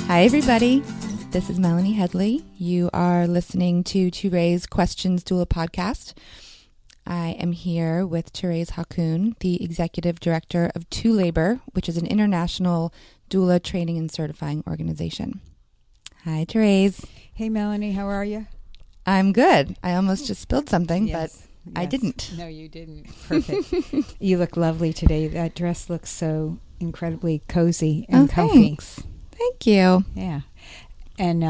Hi, everybody. This is Melanie Headley. You are listening to ToRAISE Questions Doula podcast. I am here with Thérèse Hakoun, the Executive Director of ToLabor, which is an international doula training and certifying organization. Hi, Thérèse. Hey, Melanie. How are you? I'm good. I almost just spilled something, but I Yes. didn't. No, you didn't. Perfect. You look lovely today. That dress looks so incredibly cozy and comfy. Thanks. Thank you. Yeah. And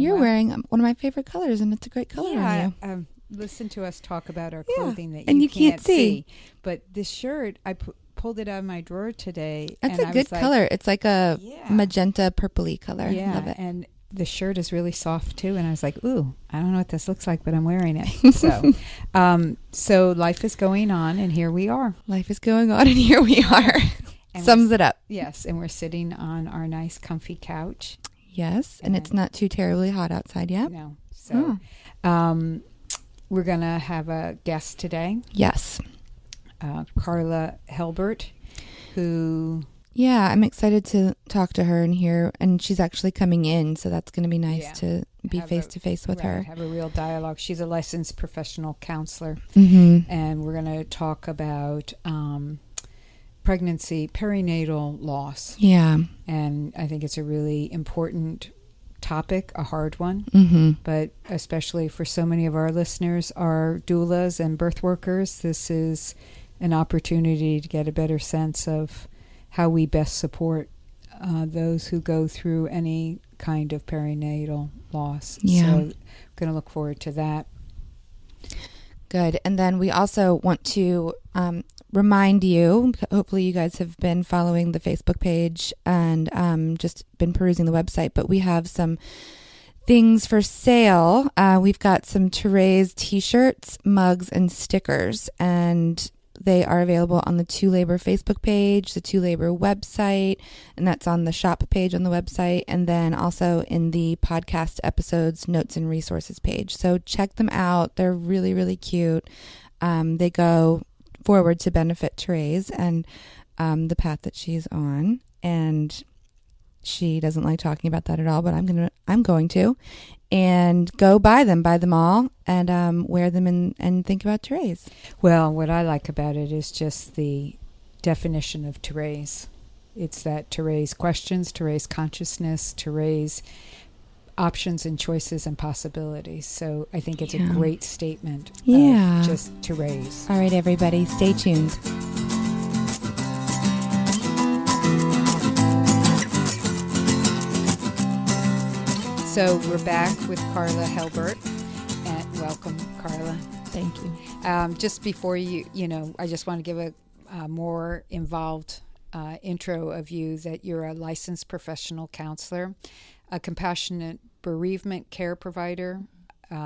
You're wearing one of my favorite colors, and it's a great color on you. Listen to us talk about our clothing that and you can't see. But this shirt, I pulled it out of my drawer today. That's and a good color. It's like a Yeah. magenta purpley color. Yeah. Love it. And the shirt is really soft too. And I was like, ooh, I don't know what this looks like, but I'm wearing it. So, so life is going on, and here we are. Life is going on, and here we are. And Sums it up. Yes. And we're sitting on our nice, comfy couch. Yes, and it's not too terribly hot outside yet. No. So we're going to have a guest today. Yes. Karla Helbert, who... Yeah, I'm excited to talk to her and hear, and she's actually coming in, so that's going to be nice to be face-to-face with her. Have a real dialogue. She's a licensed professional counselor, and we're going to talk about pregnancy, perinatal loss. Yeah. And I think it's a really important topic, a hard one, but especially for so many of our listeners are doulas and birth workers. This is an opportunity to get a better sense of how we best support those who go through any kind of perinatal loss. Yeah. So I'm going to look forward to that. Good. And then we also want to remind you, hopefully you guys have been following the Facebook page and just been perusing the website, but we have some things for sale. We've got some ToRAISE t-shirts, mugs, and stickers, and they are available on the ToLabor Facebook page, the ToLabor website, and that's on the shop page on the website, and then also in the podcast episodes, notes, and resources page. So check them out. They're really, really cute. They go forward to benefit Thérèse and the path that she's on. And she doesn't like talking about that at all, but I'm going to. And go buy them all, and wear them and think about ToRAISE. Well, what I like about it is just the definition of ToRAISE. It's that ToRAISE questions, ToRAISE consciousness, ToRAISE options and choices and possibilities. So I think it's a great statement of just ToRAISE. All right, everybody, stay tuned. So we're back with Karla Helbert, and welcome, Karla. Thank you. Just before I just want to give a more involved intro of you, that you're a licensed professional counselor, a compassionate bereavement care provider,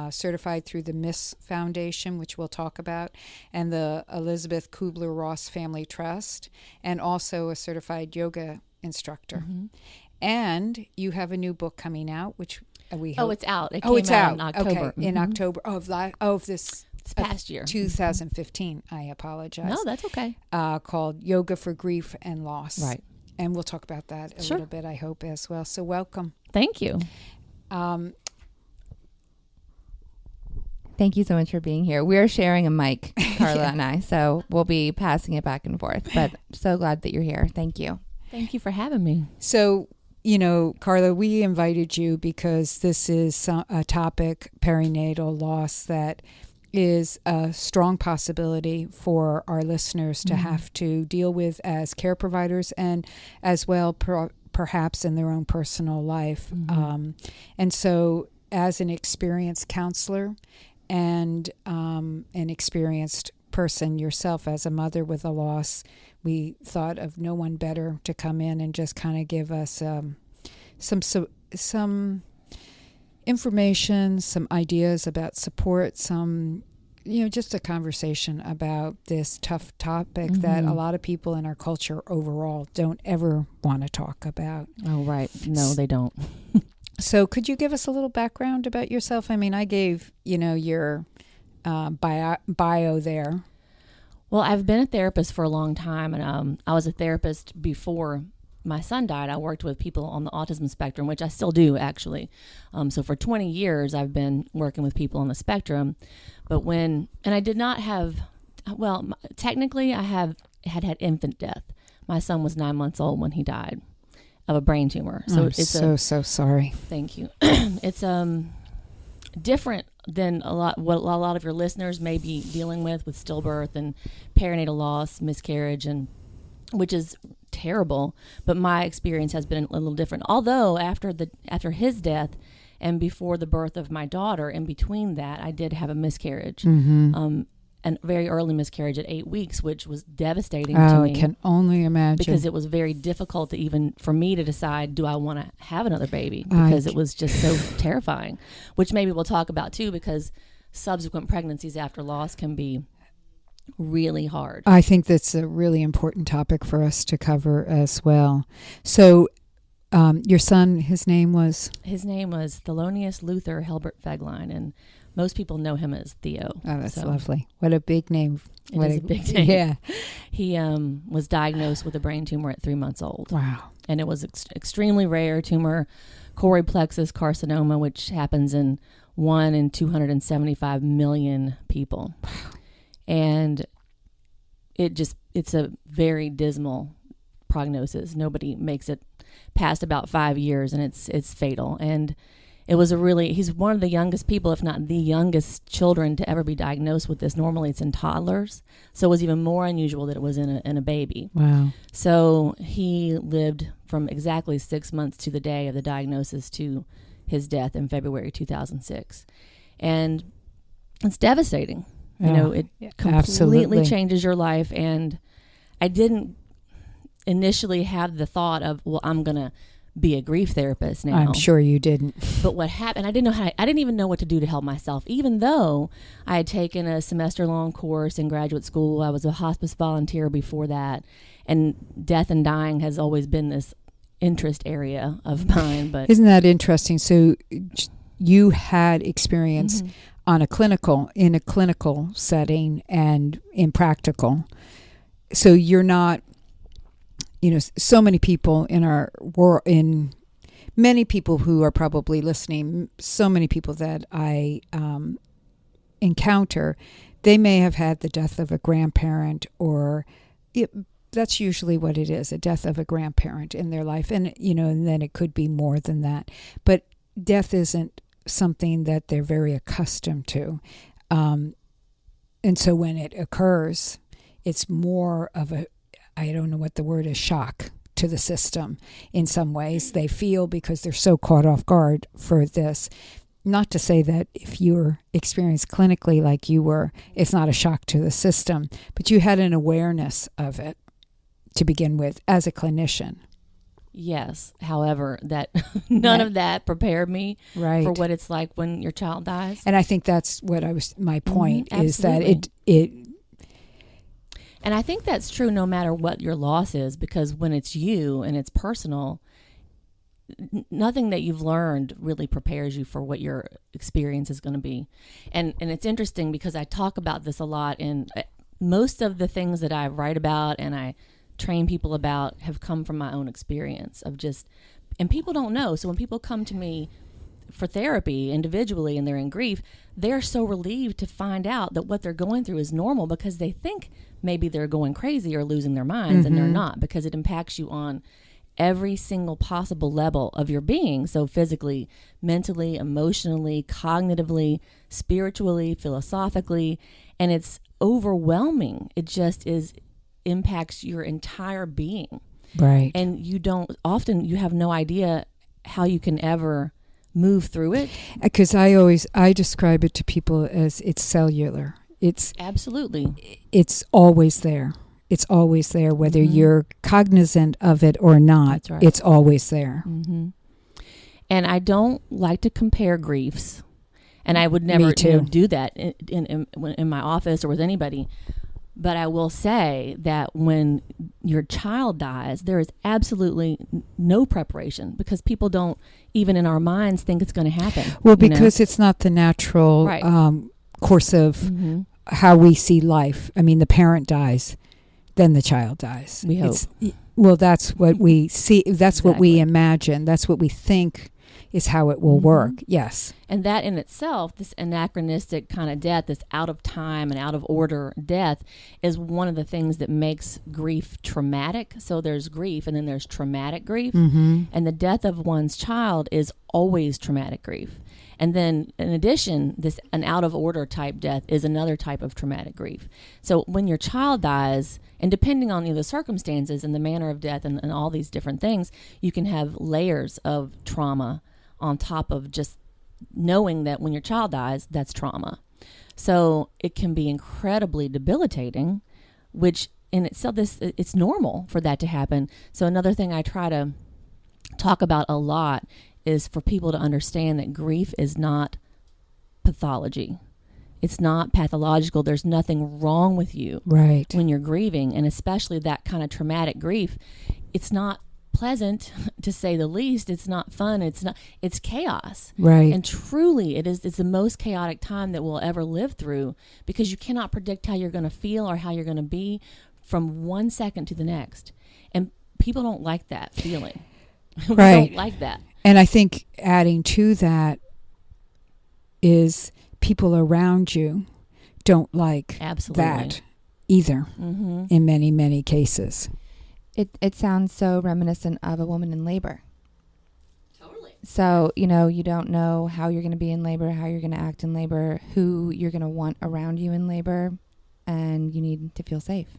certified through the MISS Foundation, which we'll talk about, and the Elizabeth Kubler-Ross Family Trust, and also a certified yoga instructor. And you have a new book coming out, which we hope... Oh, it's out. It came out in October. Okay, in October of this past year. 2015. I apologize. No, that's okay. Called Yoga for Grief and Loss. Right. And we'll talk about that a little bit, I hope, as well. So welcome. Thank you. Thank you so much for being here. We're sharing a mic, Karla and I, so we'll be passing it back and forth. But so glad that you're here. Thank you. Thank you for having me. So, Karla, we invited you because this is a topic, perinatal loss, that is a strong possibility for our listeners to have to deal with as care providers, and as well perhaps in their own personal life. And so as an experienced counselor and an experienced person yourself as a mother with a loss, we thought of no one better to come in and just kind of give us some information, some ideas about support, some, just a conversation about this tough topic that a lot of people in our culture overall don't ever want to talk about. Oh, right. No, they don't. So could you give us a little background about yourself? I mean, I gave, your bio there. Well, I've been a therapist for a long time, and I was a therapist before my son died, I worked with people on the autism spectrum, which I still do, actually. So for 20 years, I've been working with people on the spectrum. But and I did not have, technically I had infant death. My son was 9 months old when he died of a brain tumor. So it's so sorry. Thank you. It's different than what a lot of your listeners may be dealing with stillbirth and perinatal loss, miscarriage, and which is terrible. But my experience has been a little different. Although after his death and before the birth of my daughter, in between that, I did have a miscarriage. Mm-hmm. A very early miscarriage at 8 weeks, which was devastating to me. I can only imagine. Because it was very difficult for me to decide, do I want to have another baby? Because it was just so terrifying, which maybe we'll talk about too, because subsequent pregnancies after loss can be really hard. I think that's a really important topic for us to cover as well. So your son, his name was? His name was Thelonious Luther Helbert Fegline, and most people know him as Theo. Oh, that's lovely. What a big name. It is a big name. Yeah. He was diagnosed with a brain tumor at 3 months old. Wow. And it was extremely rare tumor, choroid plexus carcinoma, which happens in 1 in 275 million people. Wow. And it's a very dismal prognosis. Nobody makes it past about 5 years, and it's fatal. And it was he's one of the youngest people, if not the youngest children to ever be diagnosed with this. Normally it's in toddlers. So it was even more unusual that it was in a baby. Wow. So he lived from exactly 6 months to the day of the diagnosis to his death in February 2006. And it's devastating. Yeah, it completely absolutely changes your life. And I didn't initially have the thought of, well, I'm going to be a grief therapist now. I'm sure you didn't. But what happened, I didn't even know what to do to help myself, even though I had taken a semester-long course in graduate school. I was a hospice volunteer before that, and death and dying has always been this interest area of mine. But isn't that interesting? So you had experience in a clinical setting and in practical. So you're not, so many people in our world, many people who are probably listening, so many people that I encounter, they may have had the death of a grandparent, or that's usually what it is, a death of a grandparent in their life. And, and then it could be more than that. But death isn't something that they're very accustomed to. And so when it occurs, it's more of I don't know what the word is, shock to the system in some ways. They feel, because they're so caught off guard for this. Not to say that if you're experienced clinically like you were, it's not a shock to the system, but you had an awareness of it to begin with as a clinician. Yes. However, that none of that prepared me for what it's like when your child dies. And I think that's what my point is, that it and I think that's true no matter what your loss is, because when it's you and it's personal, nothing that you've learned really prepares you for what your experience is going to be. And it's interesting because I talk about this a lot, and most of the things that I write about and I train people about have come from my own experience of and people don't know. So when people come to me for therapy individually and they're in grief, they're so relieved to find out that what they're going through is normal, because they think maybe they're going crazy or losing their minds, and they're not, because it impacts you on every single possible level of your being. So physically, mentally, emotionally, cognitively, spiritually, philosophically, and it's overwhelming. It just impacts your entire being. Right. And you have no idea how you can ever move through it. Because I describe it to people as it's cellular. It's absolutely. It's always there. It's always there, whether you're cognizant of it or not. That's right. It's always there. Mm-hmm. And I don't like to compare griefs, and I would never do that in my office or with anybody. But I will say that when your child dies, there is absolutely no preparation, because people don't, even in our minds, think it's going to happen. Well, because it's not the natural course of how we see life. I mean, the parent dies, then the child dies. We hope. Well, that's what we see. That's what we Exactly. imagine. That's what we think is how it will work. Yes. And that in itself, this anachronistic kind of death, this out of time and out of order death, is one of the things that makes grief traumatic. So there's grief, and then there's traumatic grief. And the death of one's child is always traumatic grief. And then in addition, an out of order type death is another type of traumatic grief. So when your child dies, and depending on the circumstances and the manner of death and all these different things, you can have layers of trauma on top of just knowing that when your child dies, that's trauma. So it can be incredibly debilitating, which in itself, it's normal for that to happen. So another thing I try to talk about a lot is for people to understand that grief is not pathology. It's not pathological. There's nothing wrong with you Right. when you're grieving, and especially that kind of traumatic grief. It's not pleasant, to say the least. It's not fun. It's chaos. Right. And truly it's the most chaotic time that we'll ever live through, because you cannot predict how you're going to feel or how you're going to be from one second to the next. And people don't like that feeling. We Right. don't like that. And I think adding to that is people around you don't like Absolutely. that either in many, many cases. It sounds so reminiscent of a woman in labor. Totally. So, you don't know how you're going to be in labor, how you're going to act in labor, who you're going to want around you in labor, and you need to feel safe.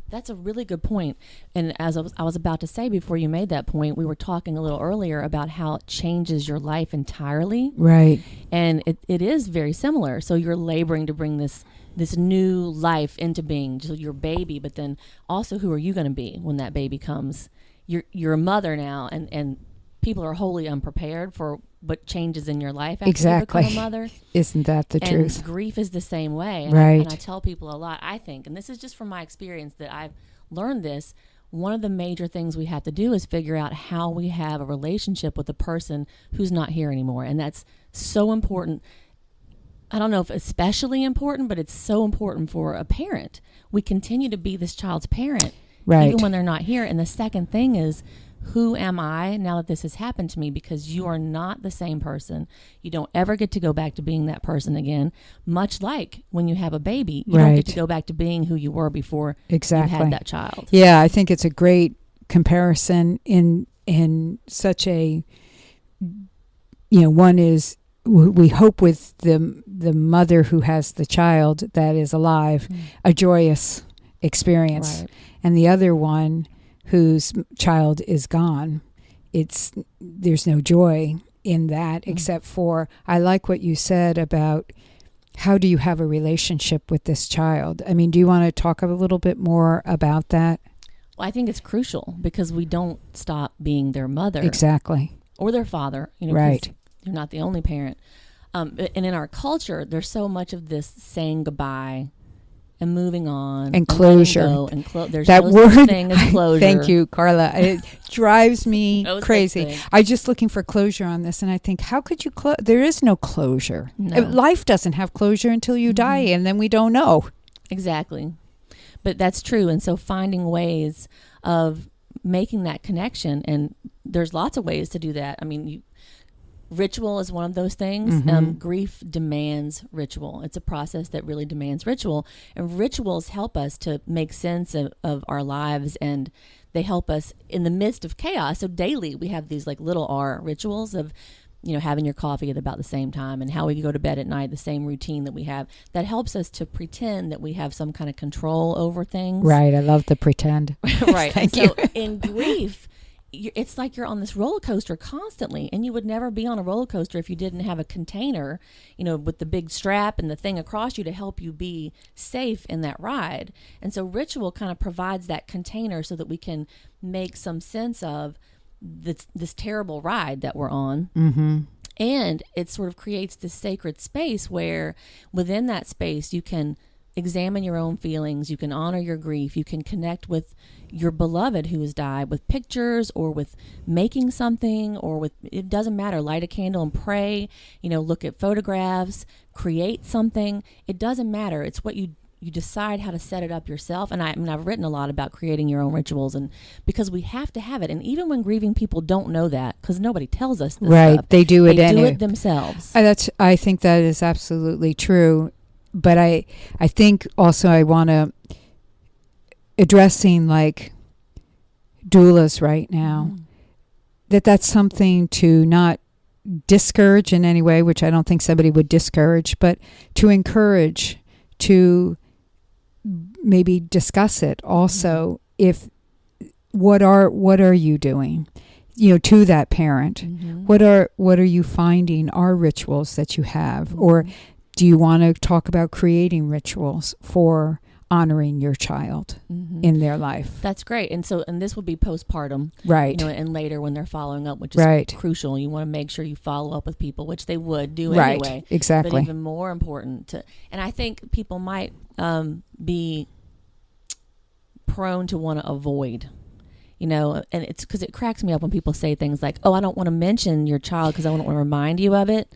That's a really good point. And as I was about to say before you made that point, we were talking a little earlier about how it changes your life entirely. Right. And it is very similar. So you're laboring to bring this new life into being, just your baby, but then also who are you going to be when that baby comes? You're a mother now, and people are wholly unprepared for what changes in your life after Exactly. you become a mother. Isn't that the And truth? grief is the same way. And Right. and I tell people a lot, I think, and this is just from my experience that I've learned this, one of the major things we have to do is figure out how we have a relationship with the person who's not here anymore. And that's so important. I don't know if especially important, but it's so important for a parent. We continue to be this child's parent, Right. even when they're not here. And the second thing is, who am I now that this has happened to me? Because you are not the same person. You don't ever get to go back to being that person again. Much like when you have a baby, you don't get to Right. go back to being who you were before Exactly. you had that child. Yeah, I think it's a great comparison in such a, one is we hope with the mother who has the child that is alive, a joyous experience. Right. And the other one whose child is gone, there's no joy in that except for, I like what you said about how do you have a relationship with this child? I mean, do you want to talk a little bit more about that? Well, I think it's crucial because we don't stop being their mother Exactly. or their father. 'Cause Right. you're not the only parent. And in our culture, there's so much of this saying goodbye and moving on And closure. letting go and there's That no word, such thing as closure. Thank you, Karla. It drives me No such crazy. thing. I'm just looking for closure on this, and I think, how could you close? There is no closure. No. Life doesn't have closure until you die, and then we don't know. Exactly. But that's true. And so finding ways of making that connection, and there's lots of ways to do that. I mean, ritual is one of those things. Grief demands ritual. It's a process that really demands ritual. And rituals help us to make sense of our lives, and they help us in the midst of chaos. So daily we have these like little R rituals of, having your coffee at about the same time and how we go to bed at night, the same routine that we have. That helps us to pretend that we have some kind of control over things. Right. I love the pretend. Right. Thank And so you. in grief, it's like you're on this roller coaster constantly, and you would never be on a roller coaster if you didn't have a container, with the big strap and the thing across you to help you be safe in that ride. And so ritual kind of provides that container so that we can make some sense of this terrible ride that we're on. Mm-hmm. And it sort of creates this sacred space where within that space you can examine your own feelings, you can honor your grief, you can connect with your beloved who has died with pictures or with making something or with, it doesn't matter, light a candle and pray, look at photographs, create something. It doesn't matter. It's what you you decide how to set it up yourself. And I've written a lot about creating your own rituals, and because we have to have it. And even when grieving people don't know that, because nobody tells us this stuff, they do it. They do it themselves. I think that is absolutely true. But I think also I want to addressing like doulas right now, that's something to not discourage in any way, which I don't think somebody would discourage, but to encourage, to maybe discuss it also. If what are you doing, to that parent? What are you finding are rituals that you have, or do you want to talk about creating rituals for honoring your child in their life? That's great. And this would be postpartum, right? And later when they're following up, which is crucial. You want to make sure you follow up with people, which they would do anyway. Exactly. But even more important and I think people might be prone to want to avoid, and it's because it cracks me up when people say things like, "Oh, I don't want to mention your child because I don't want to remind you of it."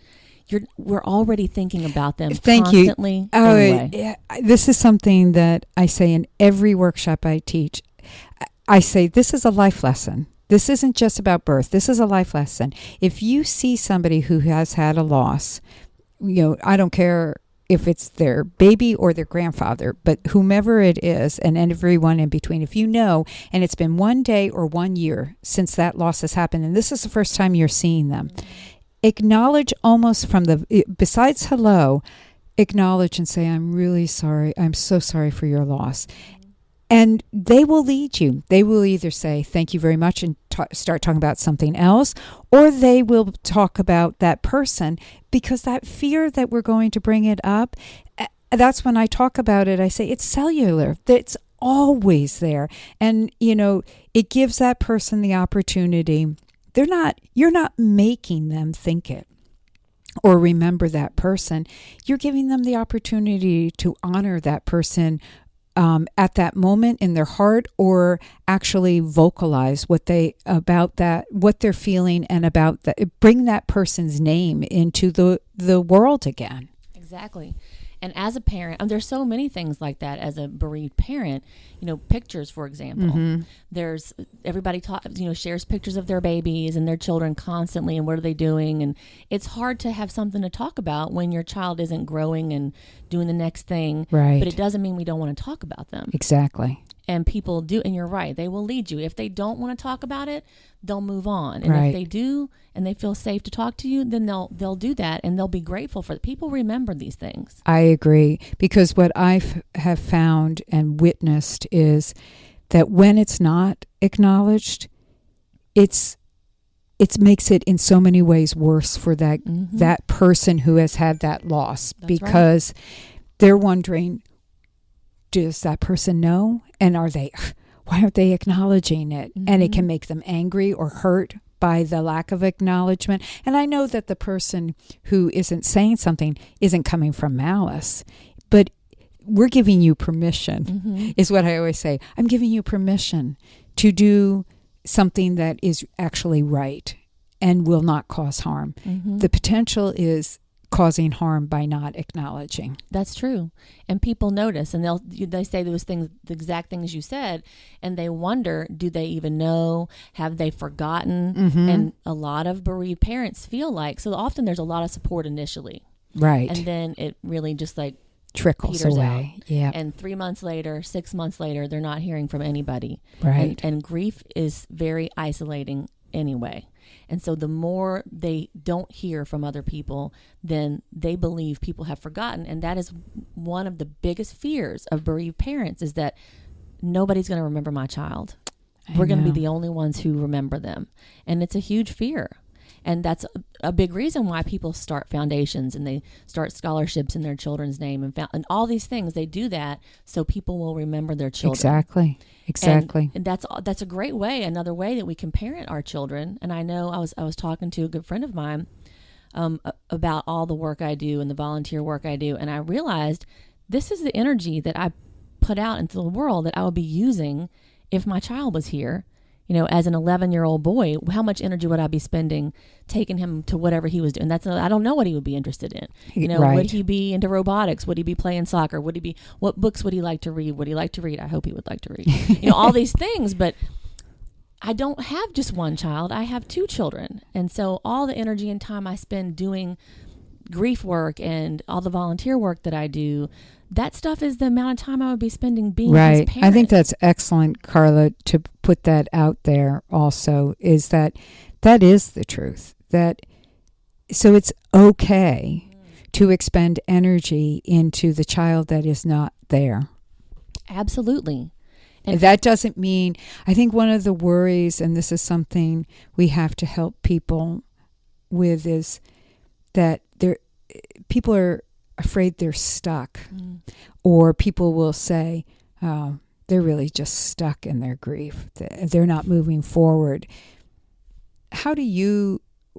We're already thinking about them constantly. Anyway. Yeah, this is something that I say in every workshop I teach. I say this is a life lesson. This isn't just about birth. This is a life lesson. If you see somebody who has had a loss, I don't care if it's their baby or their grandfather, but whomever it is, and everyone in between, if you know, and it's been 1 day or 1 year since that loss has happened, and this is the first time you're seeing them, acknowledge almost besides hello, acknowledge and say, I'm really sorry. I'm so sorry for your loss. And they will lead you. They will either say, thank you very much, and start talking about something else, or they will talk about that person, because that fear that we're going to bring it up, that's when I talk about it. I say it's cellular. It's always there. And, it gives that person the opportunity. You're not making them think it or remember that person. You're giving them the opportunity to honor that person at that moment in their heart, or actually vocalize what they're feeling, and about that, bring that person's name into the world again. Exactly. And as a parent, there's so many things like that as a bereaved parent. Pictures, for example. There's everybody shares pictures of their babies and their children constantly, and what are they doing? And it's hard to have something to talk about when your child isn't growing and doing the next thing. Right. But it doesn't mean we don't want to talk about them. Exactly. And people do, and you're right, they will lead you. If they don't want to talk about it, they'll move on. And if they do, and they feel safe to talk to you, then they'll do that, and they'll be grateful for it. People remember these things. I agree, because what I have found and witnessed is that when it's not acknowledged, it makes it in so many ways worse for that person who has had that loss. That's because they're wondering, does that person know? And why aren't they acknowledging it? And it can make them angry or hurt by the lack of acknowledgement. And I know that the person who isn't saying something isn't coming from malice, but we're giving you permission, is what I always say. I'm giving you permission to do something that is actually right and will not cause harm. The potential is causing harm by not acknowledging. That's true. And people notice, and they say those things, the exact things you said, and they wonder, do they even know? Have they forgotten? And a lot of bereaved parents feel like, so often there's a lot of support initially. Right. And then it really just trickles away. Yeah. And 3 months later, 6 months later, they're not hearing from anybody. Right. And grief is very isolating anyway. And so the more they don't hear from other people, then they believe people have forgotten. And that is one of the biggest fears of bereaved parents, is that nobody's going to remember my child. We're going to be the only ones who remember them. And it's a huge fear. And that's a big reason why people start foundations and they start scholarships in their children's name and all these things. They do that so people will remember their children. Exactly. And that's a great way, another way that we can parent our children. And I know I was talking to a good friend of mine about all the work I do and the volunteer work I do. And I realized this is the energy that I put out into the world that I would be using if my child was here. As an 11-year-old boy, how much energy would I be spending taking him to whatever he was doing? I don't know what he would be interested in. Right. Would he be into robotics? Would he be playing soccer? What books would he like to read? Would he like to read? I hope he would like to read. All these things, but I don't have just one child. I have 2 children. And so all the energy and time I spend doing grief work and all the volunteer work that I do, that stuff is the amount of time I would be spending being his parent. I think that's excellent, Karla, to put that out there also, is that is the truth. So it's okay to expend energy into the child that is not there. Absolutely. And that doesn't mean, I think one of the worries, and this is something we have to help people with, is that people are afraid they're stuck, or people will say, oh, they're really just stuck in their grief. They're not moving forward.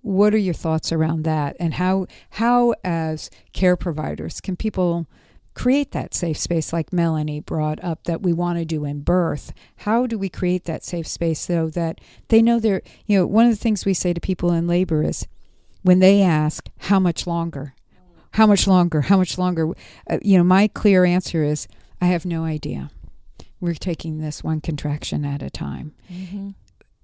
What are your thoughts around that? And how as care providers can people create that safe space, like Melanie brought up, that we want to do in birth? How do we create that safe space so that they know they're, one of the things we say to people in labor is, when they ask, how much longer? How much longer? How much longer? My clear answer is, I have no idea. We're taking this one contraction at a time. Mm-hmm.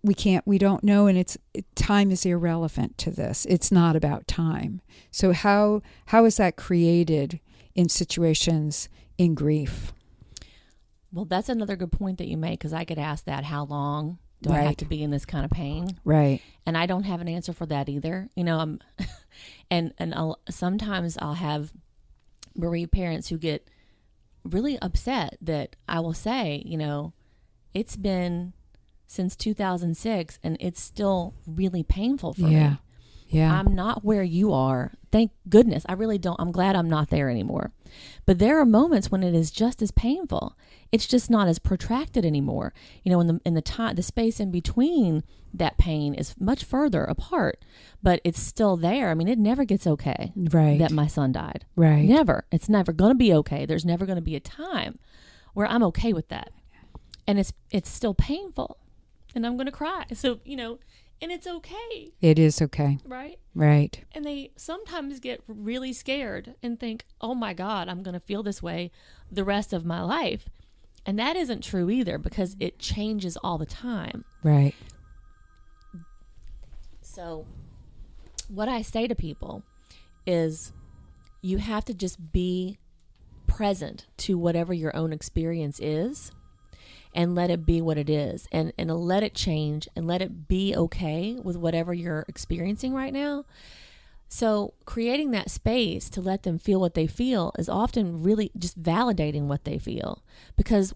We don't know, and time is irrelevant to this. It's not about time. So how is that created in situations in grief? Well, that's another good point that you make, because I get asked that, how long do I have to be in this kind of pain? Right. And I don't have an answer for that either. Sometimes I'll have bereaved parents who get really upset that I will say, it's been since 2006 and it's still really painful for me. Yeah. I'm not where you are. Thank goodness. I really don't. I'm glad I'm not there anymore. But there are moments when it is just as painful. It's just not as protracted anymore. In the time, the space in between that pain is much further apart, but it's still there. I mean, it never gets okay. Right. That my son died. Right. Never. It's never going to be okay. There's never going to be a time where I'm okay with that. And it's still painful. And I'm going to cry. So, and it's okay. It is okay. Right? Right. And they sometimes get really scared and think, oh my God, I'm going to feel this way the rest of my life. And that isn't true either, because it changes all the time. Right. So what I say to people is, you have to just be present to whatever your own experience is, and let it be what it is, and let it change, and let it be okay with whatever you're experiencing right now. So creating that space to let them feel what they feel is often really just validating what they feel, because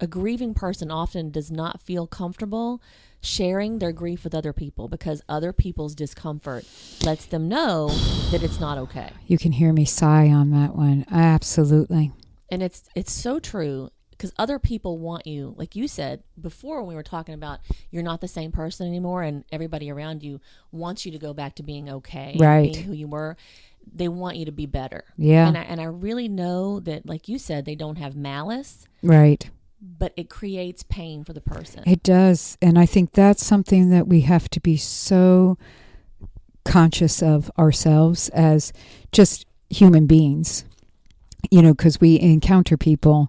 a grieving person often does not feel comfortable sharing their grief with other people, because other people's discomfort lets them know that it's not okay. You can hear me sigh on that one. Absolutely. And it's so true. Because other people want you, like you said before when we were talking about, you're not the same person anymore, and everybody around you wants you to go back to being okay, right, being who you were. They want you to be better. Yeah. And I really know that, like you said, they don't have malice. Right. But it creates pain for the person. It does. And I think that's something that we have to be so conscious of ourselves as just human beings, because we encounter people,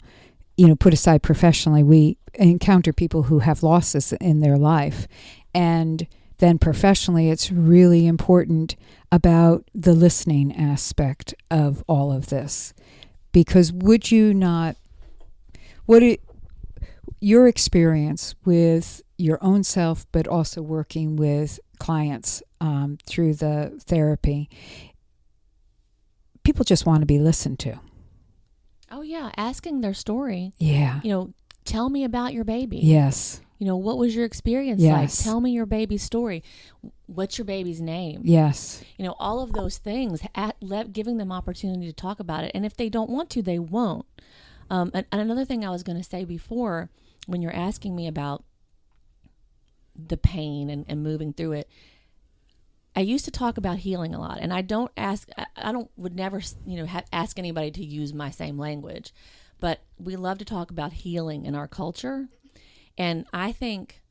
put aside professionally, we encounter people who have losses in their life. And then professionally, it's really important about the listening aspect of all of this. Because your experience with your own self, but also working with clients through the therapy, people just want to be listened to. Oh, yeah. Asking their story. Yeah. Tell me about your baby. Yes. What was your experience like? Tell me your baby's story. What's your baby's name? Yes. All of those things, giving them opportunity to talk about it. And if they don't want to, they won't. And another thing I was going to say before, when you're asking me about the pain and moving through it, I used to talk about healing a lot, and I would never, ask anybody to use my same language, but we love to talk about healing in our culture. And I think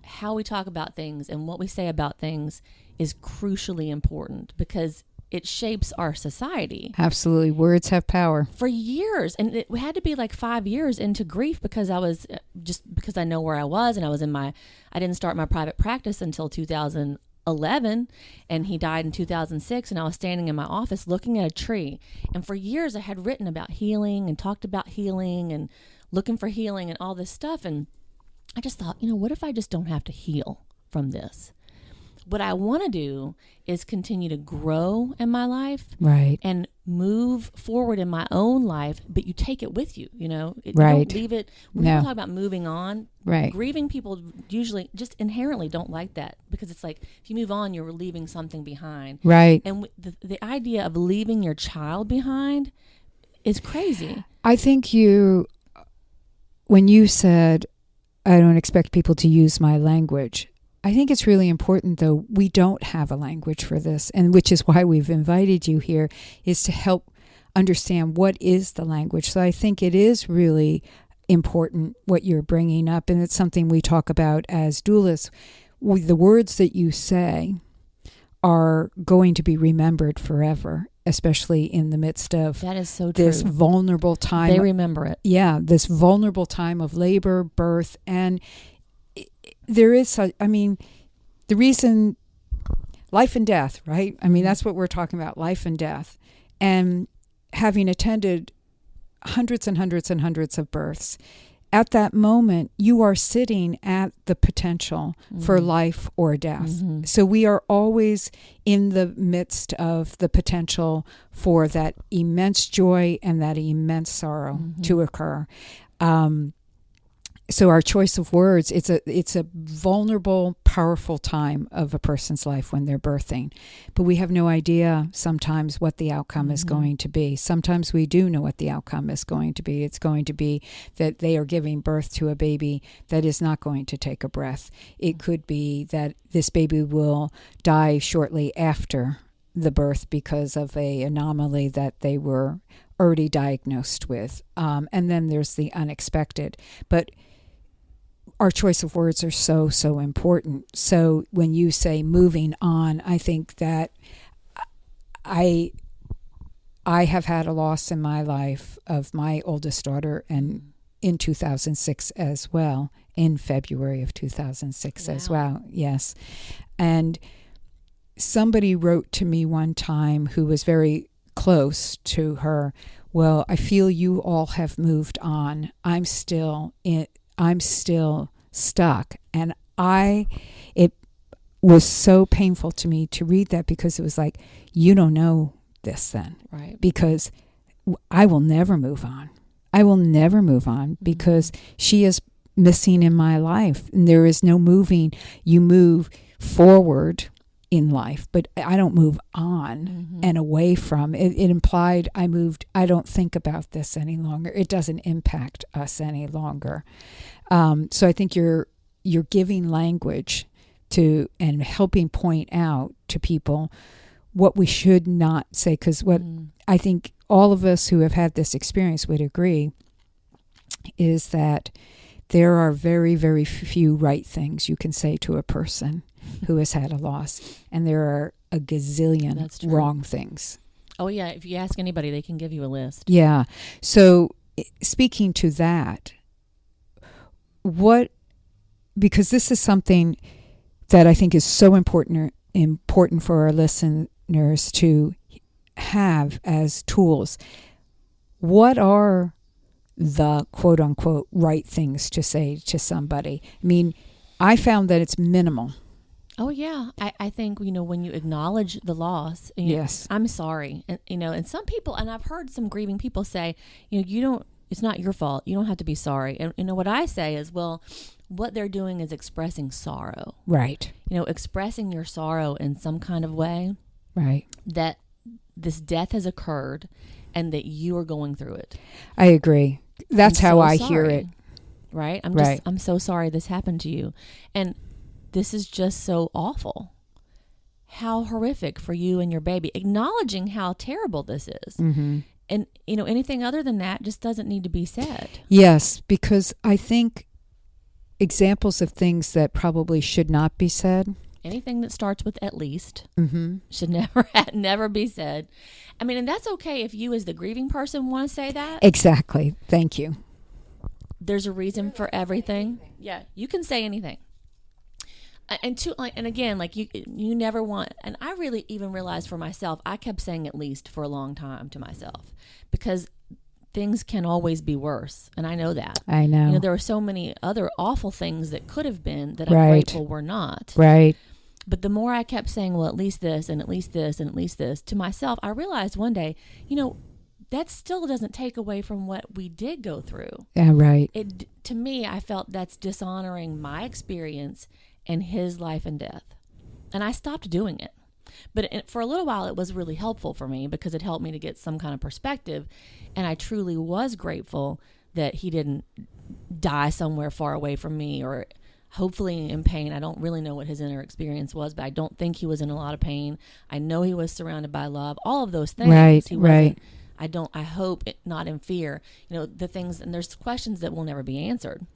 how we talk about things and what we say about things is crucially important because it shapes our society. Absolutely. Words have power. For years. And it had to be like 5 years into grief because because I know where I was and I didn't start my private practice until 2011 and he died in 2006 and I was standing in my office looking at a tree. And for years I had written about healing and talked about healing and looking for healing and all this stuff. And I just thought, what if I just don't have to heal from this? What I want to do is continue to grow in my life, right, and move forward in my own life, but you take it with you, right. You don't leave it. When No. people talk about moving on, right, grieving people usually just inherently don't like that because it's like if you move on, you're leaving something behind. Right. And the idea of leaving your child behind is crazy. I think when you said, I don't expect people to use my language, I think it's really important, though, we don't have a language for this, and which is why we've invited you here, is to help understand what is the language. So I think it is really important what you're bringing up, and it's something we talk about as doulas. The words that you say are going to be remembered forever, especially in the midst of that is so true. This vulnerable time. They remember it. Yeah, this vulnerable time of labor, birth, and there is, the reason, life and death, right? That's what we're talking about, life and death. And having attended hundreds and hundreds and hundreds of births, at that moment, you are sitting at the potential for life or death. Mm-hmm. So we are always in the midst of the potential for that immense joy and that immense sorrow to occur. So our choice of words, it's a vulnerable, powerful time of a person's life when they're birthing. But we have no idea sometimes what the outcome is going to be. Sometimes we do know what the outcome is going to be. It's going to be that they are giving birth to a baby that is not going to take a breath. It could be that this baby will die shortly after the birth because of an anomaly that they were already diagnosed with. And then there's the unexpected. But our choice of words are so, so important. So when you say moving on, I think that I have had a loss in my life of my oldest daughter, and in 2006 as well, in February of 2006 as well, yes. And somebody wrote to me one time who was very close to her, well, I feel you all have moved on. I'm still stuck. And it was so painful to me to read that because it was like, you don't know this then. Right. Because I will never move on. I will never move on because she is missing in my life. And there is no moving. You move forward in life, but I don't move on and away from it. It implied I don't think about this any longer. It doesn't impact us any longer. So I think you're giving language to and helping point out to people what we should not say, because what I think all of us who have had this experience would agree is that there are very, very few right things you can say to a person who has had a loss, and there are a gazillion wrong things. Oh, yeah. If you ask anybody, they can give you a list. Yeah. So speaking to that, because this is something that I think is so important for our listeners to have as tools. What are the quote unquote right things to say to somebody? I found that it's minimal. Oh, yeah. I think, when you acknowledge the loss, yes, I'm sorry. And, and some people, and I've heard some grieving people say, it's not your fault. You don't have to be sorry. And, what I say is, well, what they're doing is expressing sorrow. Right. Expressing your sorrow in some kind of way. Right. That this death has occurred and that you are going through it. I agree. That's how I hear it. Right? I'm so sorry this happened to you. And this is just so awful. How horrific for you and your baby. Acknowledging how terrible this is. Mm-hmm. And, anything other than that just doesn't need to be said. Yes, because I think examples of things that probably should not be said? Anything that starts with at least Mm-hmm. should never be said. I mean, and that's okay if you as the grieving person want to say that. Exactly. Thank you. There's a reason for everything. Yeah, you can say anything. And again, like you never want, and I really even realized for myself, I kept saying at least for a long time to myself, because things can always be worse, and I know that. I know. You know, there are so many other awful things that could have been that I'm Right. grateful were not. Right. But the more I kept saying, well, at least this, and at least this, and at least this, to myself, I realized one day, you know, that still doesn't take away from what we did go through. Yeah, right. To me, I felt that's dishonoring my experience and his life and death. And I stopped doing it. But for a little while, it was really helpful for me because it helped me to get some kind of perspective. And I truly was grateful that he didn't die somewhere far away from me or hopefully in pain. I don't really know what his inner experience was, but I don't think he was in a lot of pain. I know he was surrounded by love, all of those things. Right, He right. wasn't, I hope not in fear, you know, the things, and there's questions that will never be answered,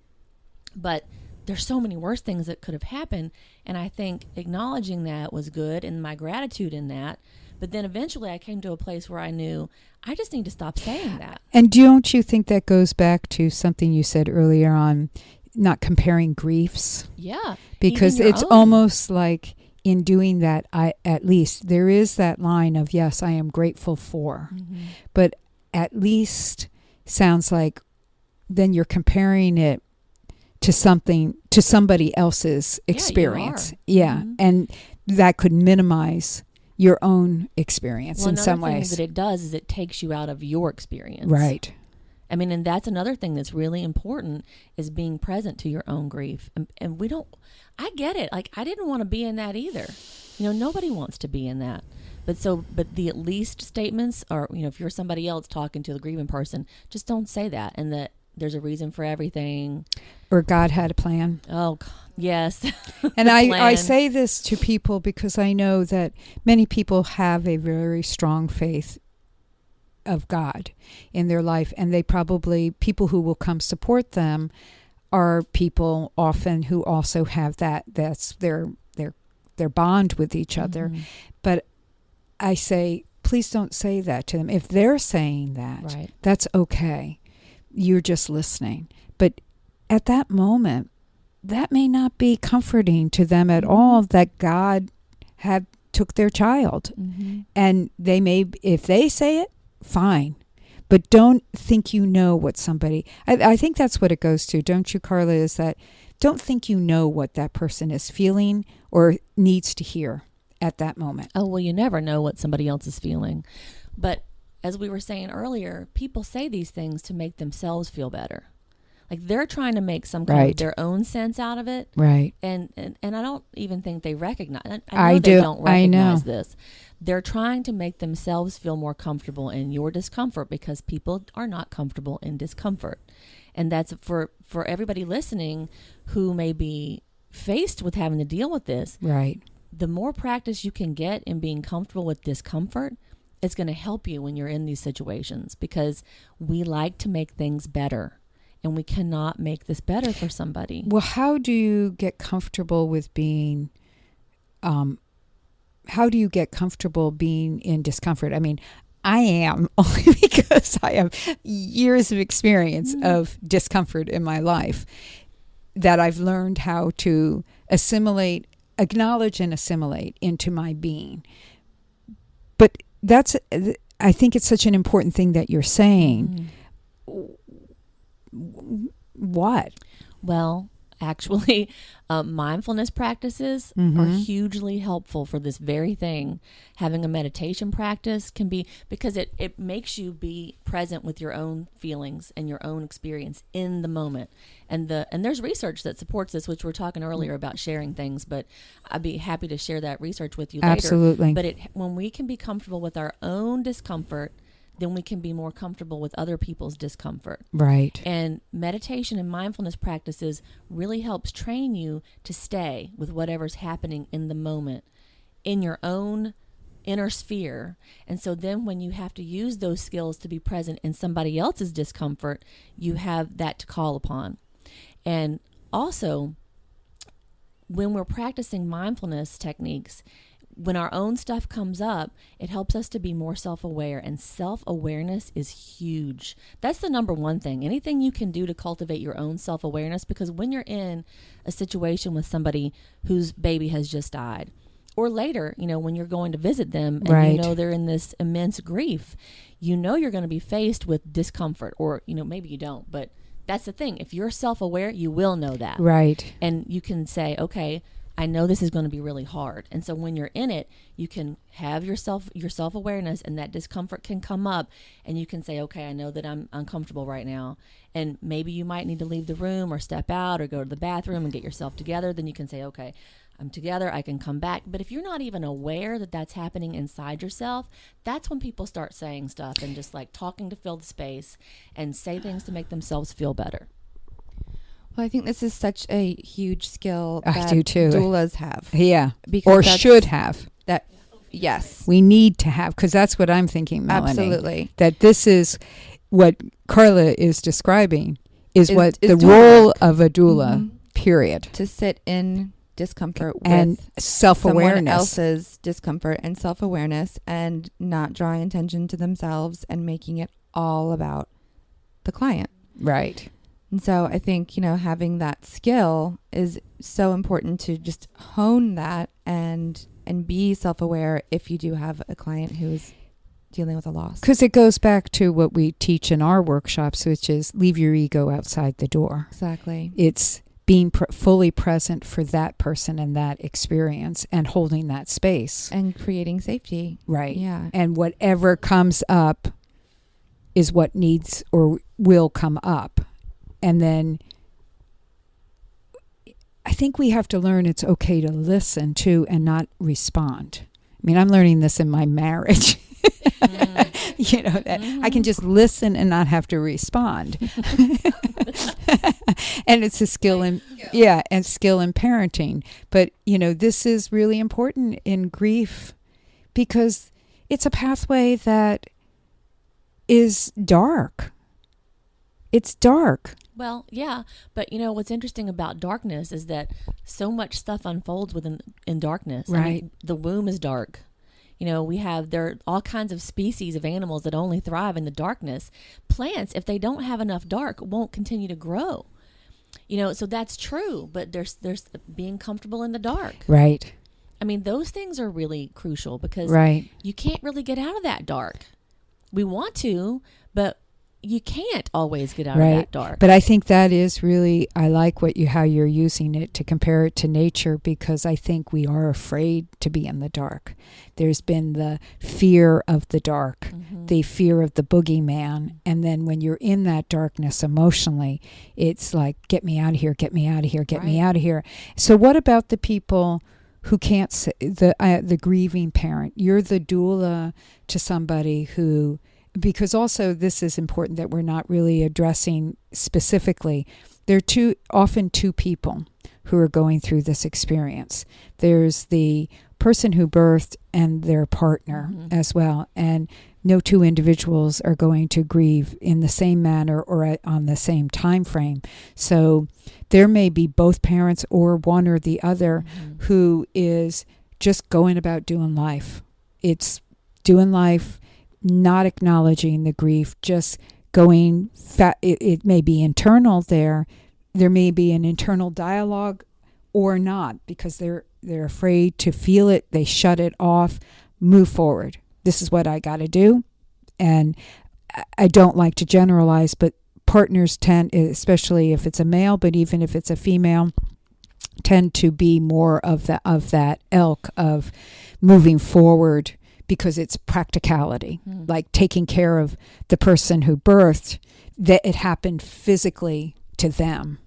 but there's so many worse things that could have happened. And I think acknowledging that was good and my gratitude in that. But then eventually I came to a place where I knew I just need to stop saying that. And don't you think that goes back to something you said earlier on, not comparing griefs? Yeah. Because even your it's own. almost like in doing that, at least there is that line of, yes, I am grateful for. Mm-hmm. But at least sounds like then you're comparing it to somebody else's experience. Yeah. Mm-hmm. And that could minimize your own experience in some Another ways. thing that it does is it takes you out of your experience. Right. I mean, and that's another thing that's really important is being present to your own grief. And I get it. Like, I didn't want to be in that either. You know, nobody wants to be in that. But the at least statements are, you know, if you're somebody else talking to the grieving person, just don't say that. And that there's a reason for everything. Or God had a plan. Oh, yes. And I Plan. say this to people because I know that many people have a very strong faith of God in their life, and people who will come support them are people often who also have that's their bond with each other. Mm-hmm. But I say, please don't say that to them. If they're saying that, Right. that's okay. You're just listening. But at that moment, that may not be comforting to them at all that God took their child. Mm-hmm. And they may, if they say it, fine. But don't think you know what somebody, I think that's what it goes to, don't you, Karla, is that don't think you know what that person is feeling or needs to hear at that moment. Oh, well, you never know what somebody else is feeling. But as we were saying earlier, people say these things to make themselves feel better. Like they're trying to make some kind Right. of their own sense out of it. Right. And I don't even think they recognize. I know do. They don't I know. recognize this. They're trying to make themselves feel more comfortable in your discomfort because people are not comfortable in discomfort. And that's for everybody listening who may be faced with having to deal with this. Right. The more practice you can get in being comfortable with discomfort, it's going to help you when you're in these situations because we like to make things better. And we cannot make this better for somebody. Well, how do you get comfortable with being, how do you get comfortable being in discomfort? I mean, I am only because I have years of experience of discomfort in my life that I've learned how to acknowledge and assimilate into my being. But I think it's such an important thing that you're saying. What? Well, actually, mindfulness practices are hugely helpful for this very thing. Having a meditation practice can be, because it makes you be present with your own feelings and your own experience in the moment. And there's research that supports this, which we were talking earlier about sharing things, but I'd be happy to share that research with you later. Absolutely. But when we can be comfortable with our own discomfort, then we can be more comfortable with other people's discomfort. Right. And meditation and mindfulness practices really helps train you to stay with whatever's happening in the moment, in your own inner sphere. And so then when you have to use those skills to be present in somebody else's discomfort, you have that to call upon. And also, when we're practicing mindfulness techniques, when our own stuff comes up, it helps us to be more self-aware, and self-awareness is huge. That's the number one thing. Anything you can do to cultivate your own self-awareness, because when you're in a situation with somebody whose baby has just died, or later, when you're going to visit them and they're in this immense grief, you're going to be faced with discomfort, or, maybe you don't, but that's the thing. If you're self-aware, you will know that. Right. And you can say, okay, I know this is going to be really hard. And so when you're in it, you can have your self-awareness, and that discomfort can come up, and you can say, okay, I know that I'm uncomfortable right now. And maybe you might need to leave the room or step out or go to the bathroom and get yourself together. Then you can say, okay, I'm together, I can come back. But if you're not even aware that that's happening inside yourself, that's when people start saying stuff and just like talking to fill the space and say things to make themselves feel better. Well, I think this is such a huge skill I that do too. doulas have. Yeah. Because or should have. That, yes. We need to have, because that's what I'm thinking, Melanie. Absolutely. That this is what Karla is describing is what the doula role work. of a doula, period. To sit in discomfort and with self-awareness. someone else's discomfort and self-awareness, and not drawing attention to themselves and making it all about the client. Right. And so I think, having that skill is so important, to just hone that and be self-aware if you do have a client who's dealing with a loss. Because it goes back to what we teach in our workshops, which is leave your ego outside the door. Exactly. It's being fully present for that person and that experience, and holding that space. And creating safety. Right. Yeah. And whatever comes up is what needs or will come up. And then I think we have to learn it's okay to listen to and not respond. I mean, I'm learning this in my marriage. That I can just listen and not have to respond. And it's a skill in skill in parenting. But, this is really important in grief, because it's a pathway that is dark. It's dark. Well, yeah, but what's interesting about darkness is that so much stuff unfolds in darkness. Right. I mean, the womb is dark. There are all kinds of species of animals that only thrive in the darkness. Plants, if they don't have enough dark, won't continue to grow. So that's true, but there's being comfortable in the dark. Right. I mean, those things are really crucial, because you can't really get out of that dark. We want to, but you can't always get out of that dark. But I think that is really, I like how you're using it to compare it to nature, because I think we are afraid to be in the dark. There's been the fear of the dark, the fear of the boogeyman. And then when you're in that darkness emotionally, it's like, get me out of here, get me out of here, get me out of here. So what about the people who can't say, the grieving parent? You're the doula to somebody who, because also this is important that we're not really addressing specifically. There are often two people who are going through this experience. There's the person who birthed and their partner as well. And no two individuals are going to grieve in the same manner or on the same time frame. So there may be both parents or one or the other who is just going about doing life. It's doing life, not acknowledging the grief, just going, it may be internal there may be an internal dialogue or not, because they're afraid to feel it, they shut it off, move forward. This is what I got to do. And I don't like to generalize, but partners tend, especially if it's a male, but even if it's a female, tend to be more of that ilk of moving forward, because it's practicality, like taking care of the person who birthed, that it happened physically to them.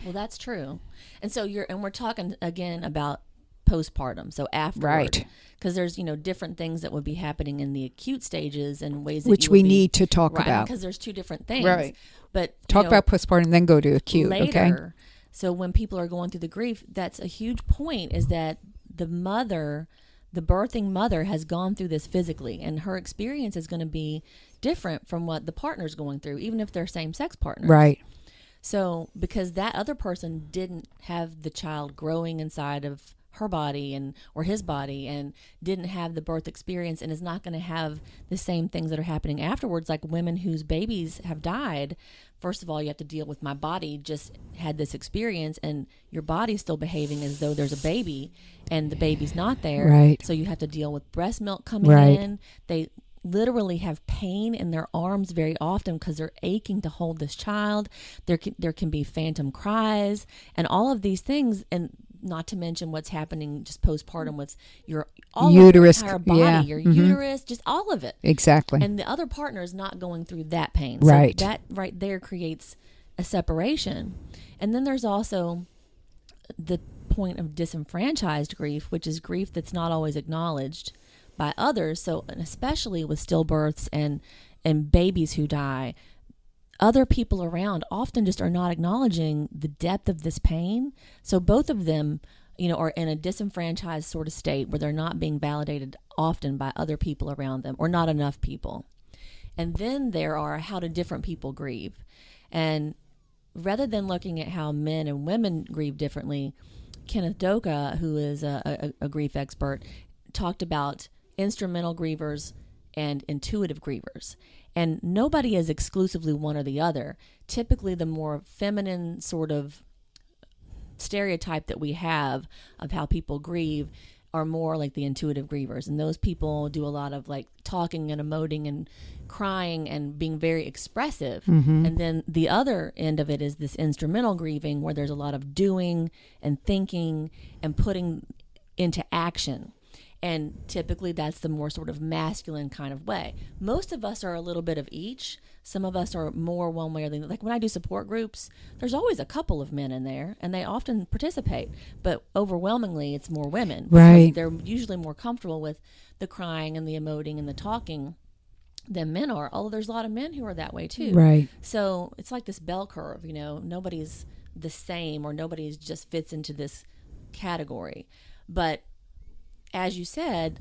Well, that's true. And so we're talking again about postpartum, so afterward. Right. Because there's, different things that would be happening in the acute stages and ways that which we need to talk about. Because there's two different things. Right. But talk about postpartum, then go to acute, later, okay? So when people are going through the grief, that's a huge point, is that the birthing mother has gone through this physically, and her experience is going to be different from what the partner's going through, even if they're same-sex partners. Right. So because that other person didn't have the child growing inside of her body or his body, and didn't have the birth experience, and is not going to have the same things that are happening afterwards, like women whose babies have died. First of all, you have to deal with, my body just had this experience and your body's still behaving as though there's a baby and the baby's not there. Right. So you have to deal with breast milk coming in. They literally have pain in their arms very often because they're aching to hold this child. There can be phantom cries and all of these things, and not to mention what's happening just postpartum with your uterus, your entire body, your uterus, just all of it. Exactly. And the other partner is not going through that pain. Right. So that right there creates a separation. And then there's also the point of disenfranchised grief, which is grief that's not always acknowledged by others. So, and especially with stillbirths and babies who die, other people around often just are not acknowledging the depth of this pain. So both of them, are in a disenfranchised sort of state where they're not being validated often by other people around them, or not enough people. And then there are how do different people grieve. And rather than looking at how men and women grieve differently, Kenneth Doka, who is a grief expert, talked about instrumental grievers and intuitive grievers. And nobody is exclusively one or the other. Typically, the more feminine sort of stereotype that we have of how people grieve are more like the intuitive grievers. And those people do a lot of like talking and emoting and crying and being very expressive. And then the other end of it is this instrumental grieving, where there's a lot of doing and thinking and putting into action. And typically that's the more sort of masculine kind of way. Most of us are a little bit of each. Some of us are more one way or the other. Like when I do support groups, there's always a couple of men in there, and they often participate. But overwhelmingly, it's more women. Right. They're usually more comfortable with the crying and the emoting and the talking than men are. Although there's a lot of men who are that way too. Right. So it's like this bell curve, nobody's the same, or nobody just fits into this category. But as you said,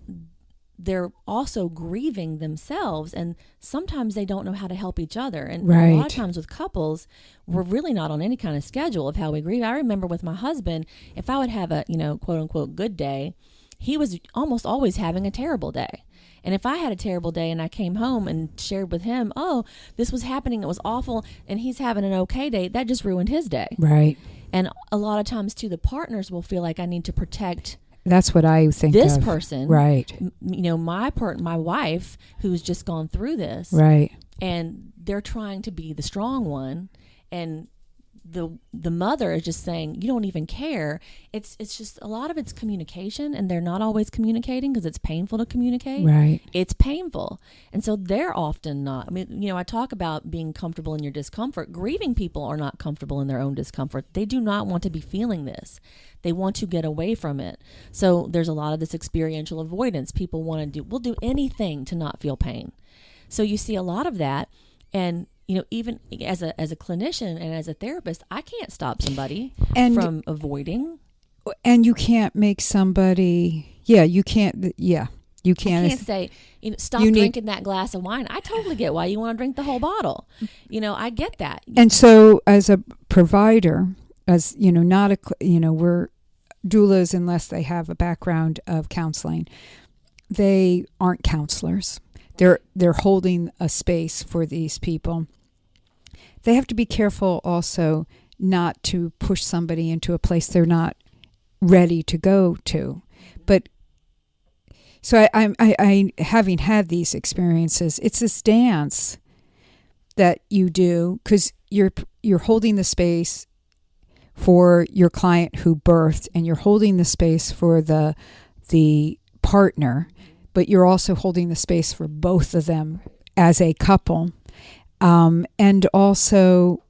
they're also grieving themselves, and sometimes they don't know how to help each other. And a lot of times with couples, we're really not on any kind of schedule of how we grieve. I remember with my husband, if I would have a, quote unquote good day, he was almost always having a terrible day. And if I had a terrible day and I came home and shared with him, oh, this was happening, it was awful, and he's having an okay day, that just ruined his day. Right. And a lot of times too, the partners will feel like I need to protect That's what I think this of. person, right? My wife, who's just gone through this, right? And they're trying to be the strong one, and the mother is just saying, you don't even care. It's just a lot of it's communication, and they're not always communicating because it's painful to communicate. Right. It's painful, and so they're often not. I mean, I talk about being comfortable in your discomfort. Grieving people are not comfortable in their own discomfort. They do not want to be feeling this. They want to get away from it. So there's a lot of this experiential avoidance. People will do anything to not feel pain. So you see a lot of that. And, even as a clinician and as a therapist, I can't stop somebody from avoiding. And you can't make somebody, you can't. I can't say, stop drinking that glass of wine. I totally get why you want to drink the whole bottle. I get that. And so as a provider, as, we're doulas, unless they have a background of counseling, they aren't counselors. They're holding a space for these people. They have to be careful also not to push somebody into a place they're not ready to go to. But so I having had these experiences, it's this dance that you do because you're holding the space for your client who birthed, and you're holding the space for the partner, but you're also holding the space for both of them as a couple, and also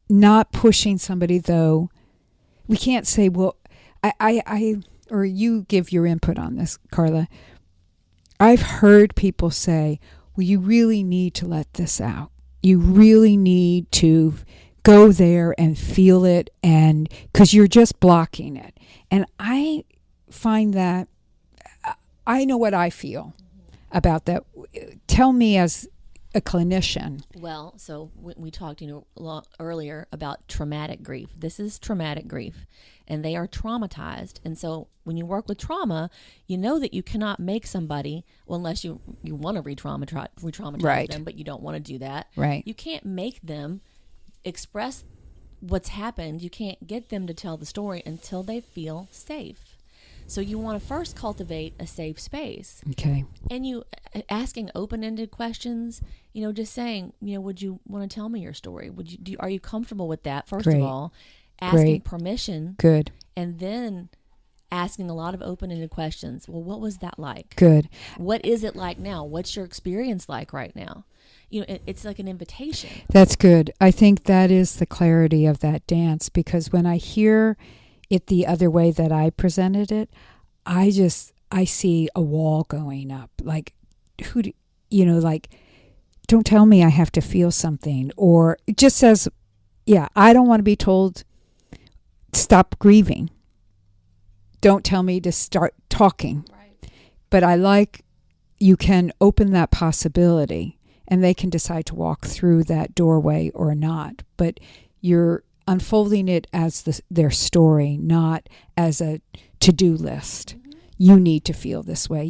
not pushing somebody. Though we can't say, well, I or you give your input on this, Karla. I've heard people say, well, you really need to let this out. You really need to go there and feel it, and because you're just blocking it. And I find that I know what I feel about that. Tell me, as a clinician. Well, so we talked, earlier about traumatic grief. This is traumatic grief, and they are traumatized. And so when you work with trauma, you know that you cannot make somebody, well, unless you want to re-traumatize Right. them, but you don't want to do that. Right. You can't make them express what's happened. You can't get them to tell the story until they feel safe. So you want to first cultivate a safe space. Okay. And you asking open-ended questions, just saying, would you want to tell me your story? Are you comfortable with that? First Great. of all, asking Great. permission. Good. And then asking a lot of open-ended questions. Well, what was that like? Good. What is it like now? What's your experience like right now? It's like an invitation. That's good. I think that is the clarity of that dance, because when I hear it the other way that I presented it, I see a wall going up. Like, don't tell me I have to feel something. Or it just says, I don't want to be told, stop grieving. Don't tell me to start talking. Right. But I like, you can open that possibility and they can decide to walk through that doorway or not. But you're unfolding it as their story, not as a to-do list. Mm-hmm. You need to feel this way.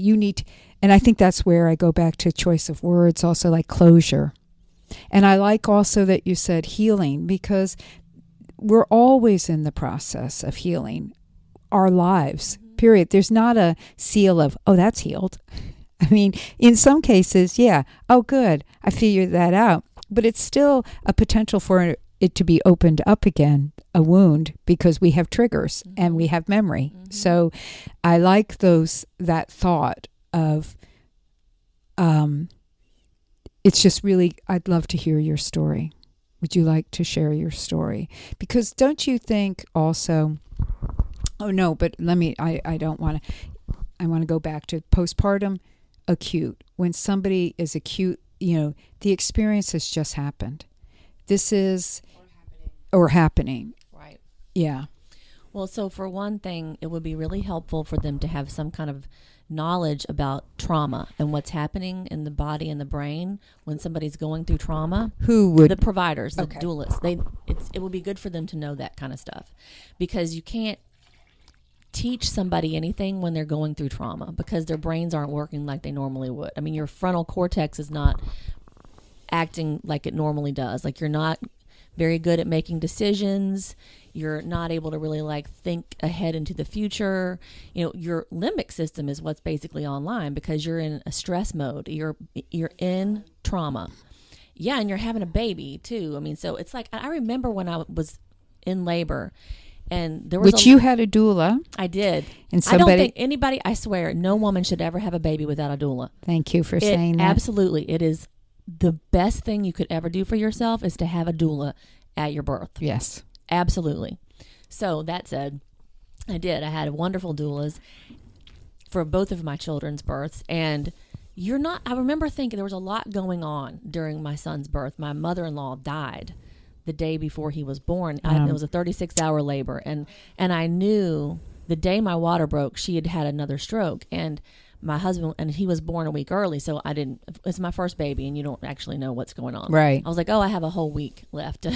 And I think that's where I go back to choice of words, also like closure. And I like also that you said healing, because we're always in the process of healing our lives, period. There's not a seal of, oh, that's healed. I mean, in some cases, oh, good, I figured that out. But it's still a potential for it to be opened up again, a wound, because we have triggers and we have memory. Mm-hmm. So I like that thought of, it's just really, I'd love to hear your story. Would you like to share your story? Because don't you think also, oh no, but I don't want to, I want to go back to postpartum acute. When somebody is acute, the experience has just happened. This is, or happening. Right. Yeah. Well, so for one thing, it would be really helpful for them to have some kind of knowledge about trauma and what's happening in the body and the brain when somebody's going through trauma. Who would? The providers, the Okay. doulas. It would be good for them to know that kind of stuff, because you can't teach somebody anything when they're going through trauma, because their brains aren't working like they normally would. I mean, your frontal cortex is not acting like it normally does. Like, you're not very good at making decisions. You're not able to really think ahead into the future. Your limbic system is what's basically online, because you're in a stress mode. You're in trauma. Yeah, and you're having a baby too. I mean, so it's like, I remember when I was in labor, and there was you had a doula. I did. And I don't think anybody, I swear, no woman should ever have a baby without a doula. Thank you for saying that. Absolutely. It is the best thing you could ever do for yourself, is to have a doula at your birth. Yes. Absolutely. So that said, I did. I had wonderful doulas for both of my children's births. And I remember thinking there was a lot going on during my son's birth. My mother-in-law died the day before he was born. It was a 36-hour labor. And I knew the day my water broke, she had had another stroke. And my husband, and he was born a week early, so it's my first baby, and you don't actually know what's going on. Right. I was like, I have a whole week left.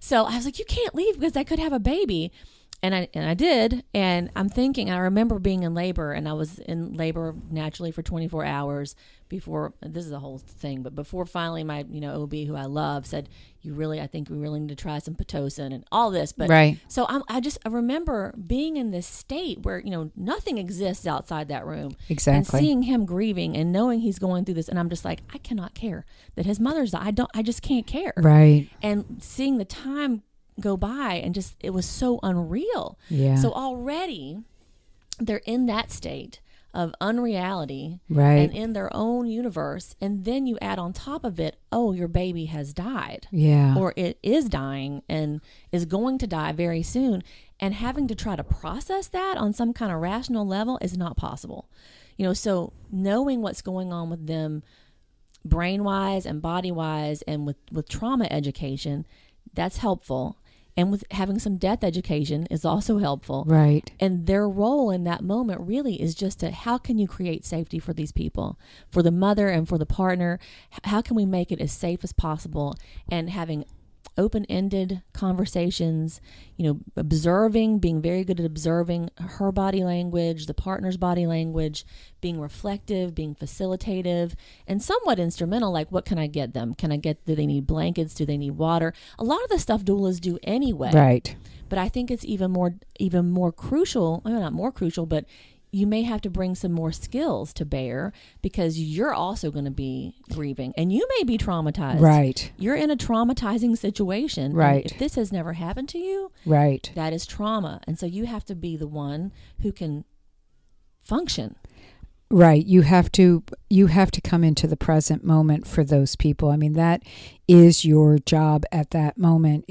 So I was like, you can't leave, because I could have a baby. And I did. And I'm thinking, I remember being in labor, and I was in labor naturally for 24 hours before, this is a whole thing, but before finally my, OB, who I love, said, I think we really need to try some Pitocin and all this. But right. So I remember being in this state where, nothing exists outside that room. Exactly. And seeing him grieving and knowing he's going through this. And I'm just like, I cannot care that his mother's died. I just can't care. Right. And seeing the time go by, and just, it was so unreal. Yeah. So already they're in that state of unreality, right, and in their own universe. And then you add on top of it, oh, your baby has died. Yeah. Or it is dying and is going to die very soon. And having to try to process that on some kind of rational level is not possible. So knowing what's going on with them brain-wise and body-wise, and with trauma education, that's helpful. And with having some death education is also helpful. Right. And their role in that moment really is just to, how can you create safety for these people, for the mother and for the partner? How can we make it as safe as possible? And having open-ended conversations, observing, being very good at observing her body language, the partner's body language, being reflective, being facilitative, and somewhat instrumental, like what can I get them? Do they need blankets? Do they need water? A lot of the stuff doulas do anyway. Right. But I think it's even more crucial, well, not more crucial, but you may have to bring some more skills to bear, because you're also going to be grieving and you may be traumatized. Right. You're in a traumatizing situation. Right. And if this has never happened to you, right, that is trauma. And so you have to be the one who can function. Right. You have to come into the present moment for those people. I mean, that is your job at that moment.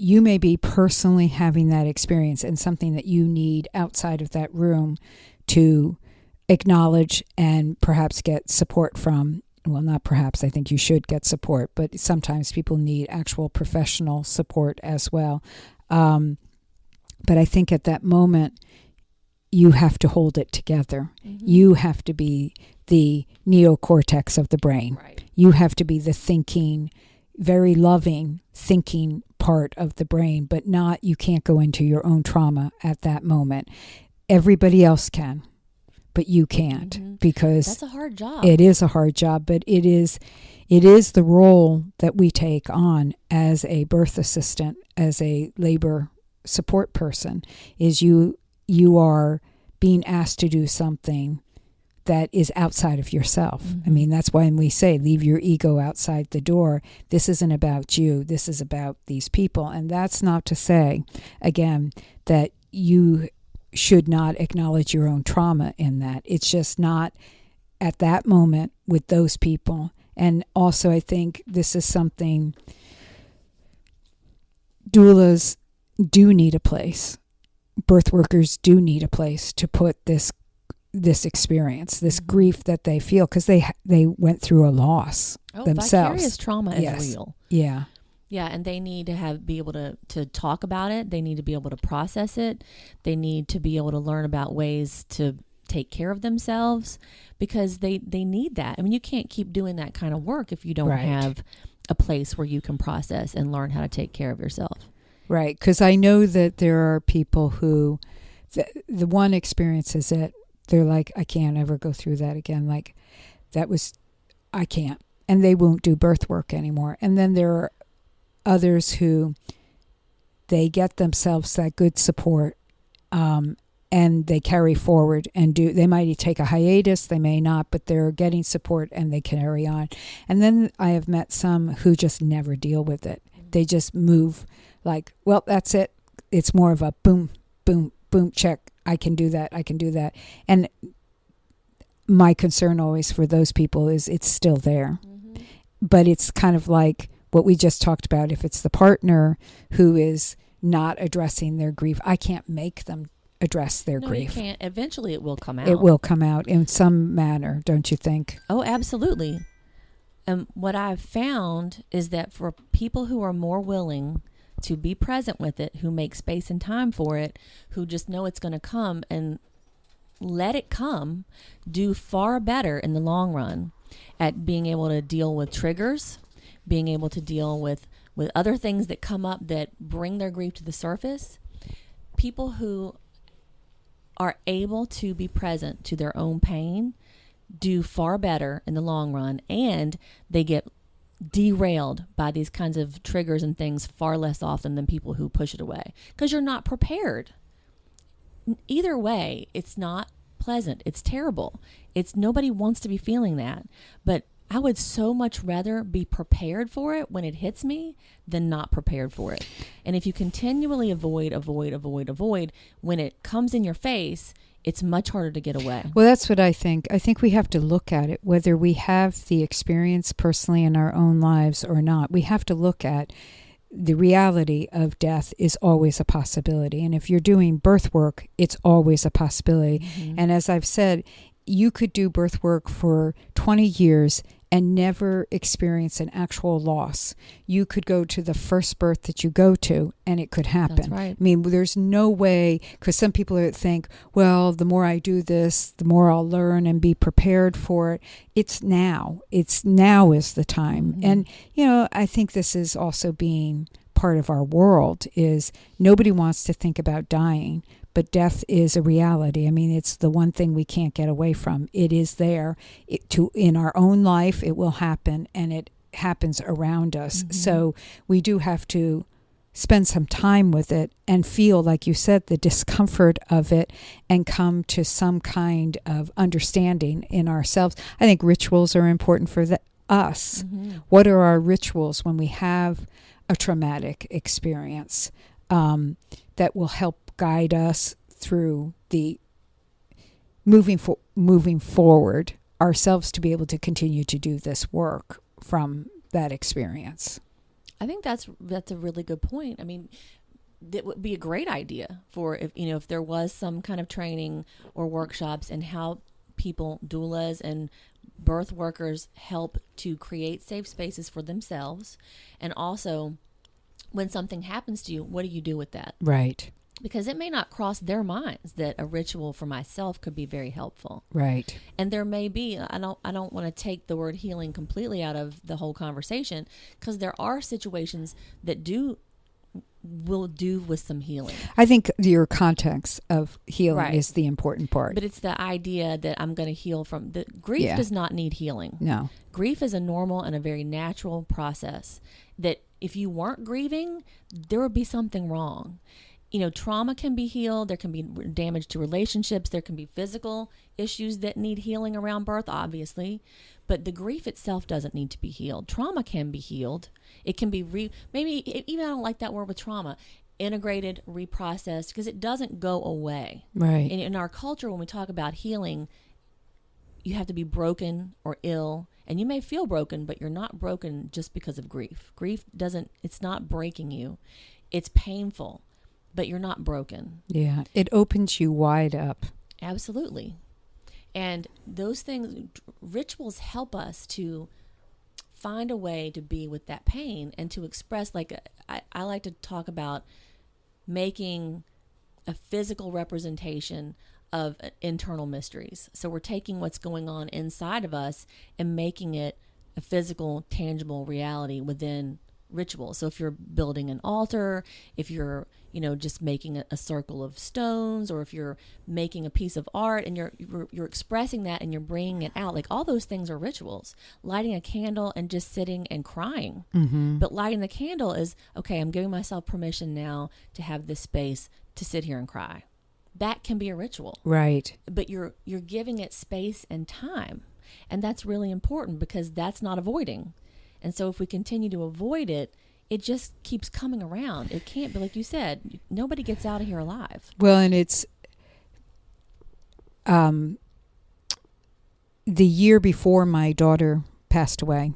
You may be personally having that experience and something that you need outside of that room to acknowledge and perhaps get support from. Well, not perhaps, I think you should get support, but sometimes people need actual professional support as well. But I think at that moment, you have to hold it together. Mm-hmm. You have to be the neocortex of the brain. Right. You have to be the thinking, very loving thinking part of the brain, but you can't go into your own trauma at that moment. Everybody else can, but you can't, mm-hmm. because that's a hard job. It is a hard job, but it is the role that we take on as a birth assistant, as a labor support person, is you are being asked to do something that is outside of yourself. Mm-hmm. I mean, that's why when we say leave your ego outside the door, this isn't about you. This is about these people. And that's not to say, again, that you should not acknowledge your own trauma in that. It's just not at that moment with those people. And also, I think this is something doulas do need a place. Birth workers do need a place to put this experience, this mm-hmm. grief that they feel, because they went through a loss themselves. Vicarious trauma is real. Yeah. Yeah, and they need to be able to talk about it. They need to be able to process it. They need to be able to learn about ways to take care of themselves, because they need that. I mean, you can't keep doing that kind of work if you don't right. have a place where you can process and learn how to take care of yourself. Right, because I know that there are people who, the one experience is that they're like, I can't ever go through that again. Like, I can't. And they won't do birth work anymore. And then there are others who, they get themselves that good support, and they carry forward and they might take a hiatus, they may not, but they're getting support and they carry on. And then I have met some who just never deal with it. They just move like, well, that's it. It's more of a boom, boom, boom, check. I can do that. And my concern always for those people is it's still there. Mm-hmm. But it's kind of like what we just talked about. If it's the partner who is not addressing their grief, I can't make them address their grief. You can't. Eventually it will come out. It will come out in some manner, don't you think? Oh, absolutely. And what I've found is that for people who are more willing to be present with it, who make space and time for it, who just know it's going to come and let it come, do far better in the long run at being able to deal with triggers, being able to deal with other things that come up that bring their grief to the surface. People who are able to be present to their own pain do far better in the long run, and they get derailed by these kinds of triggers and things far less often than people who push it away, because you're not prepared. Either way, it's not pleasant. It's terrible. Nobody wants to be feeling that, but I would so much rather be prepared for it when it hits me than not prepared for it. And if you continually avoid, when it comes in your face, it's much harder to get away. Well, that's what I think. I think we have to look at it, whether we have the experience personally in our own lives or not. We have to look at the reality of death is always a possibility. And if you're doing birth work, it's always a possibility. Mm-hmm. And as I've said, you could do birth work for 20 years and never experience an actual loss. You could go to the first birth that you go to and it could happen. That's right. I mean, there's no way, because some people think, well, the more I do this, the more I'll learn and be prepared for it. It's now. It's now is the time. Mm-hmm. And, you know, I think this is also being part of our world is nobody wants to think about dying. But death is a reality. I mean, it's the one thing we can't get away from. It is there. In our own life, it will happen, and it happens around us. Mm-hmm. So we do have to spend some time with it and feel, like you said, the discomfort of it and come to some kind of understanding in ourselves. I think rituals are important for us. Mm-hmm. What are our rituals when we have a traumatic experience that will help guide us through the moving forward ourselves to be able to continue to do this work from that experience? I think that's a really good point. I mean, that would be a great idea for if there was some kind of training or workshops and how people, doulas and birth workers, help to create safe spaces for themselves, and also when something happens to you, what do you do with that? Right. Because it may not cross their minds that a ritual for myself could be very helpful. Right. And there may be, I don't want to take the word healing completely out of the whole conversation, because there are situations that will do with some healing. I think your context of healing Right. is the important part. But it's the idea that I'm going to heal from the grief. Yeah. Does not need healing. No. Grief is a normal and a very natural process that if you weren't grieving, there would be something wrong. Trauma can be healed. There can be damage to relationships. There can be physical issues that need healing around birth, obviously. But the grief itself doesn't need to be healed. Trauma can be healed. It can be maybe even I don't like that word with trauma, integrated, reprocessed, because it doesn't go away. Right. And in our culture, when we talk about healing, you have to be broken or ill. And you may feel broken, but you're not broken just because of grief. Grief it's not breaking you. It's painful, but you're not broken. Yeah. It opens you wide up. Absolutely. And those things, rituals help us to find a way to be with that pain and to express, I like to talk about making a physical representation of internal mysteries. So we're taking what's going on inside of us and making it a physical, tangible reality within ritual. So if you're building an altar, if you're, just making a circle of stones, or if you're making a piece of art and you're expressing that and you're bringing it out, all those things are rituals. Lighting a candle and just sitting and crying. Mm-hmm. But lighting the candle is, okay, I'm giving myself permission now to have this space to sit here and cry. That can be a ritual. Right. But you're giving it space and time. And that's really important, because that's not avoiding. And so if we continue to avoid it, it just keeps coming around. It can't be, like you said, nobody gets out of here alive. Well, and it's the year before my daughter passed away,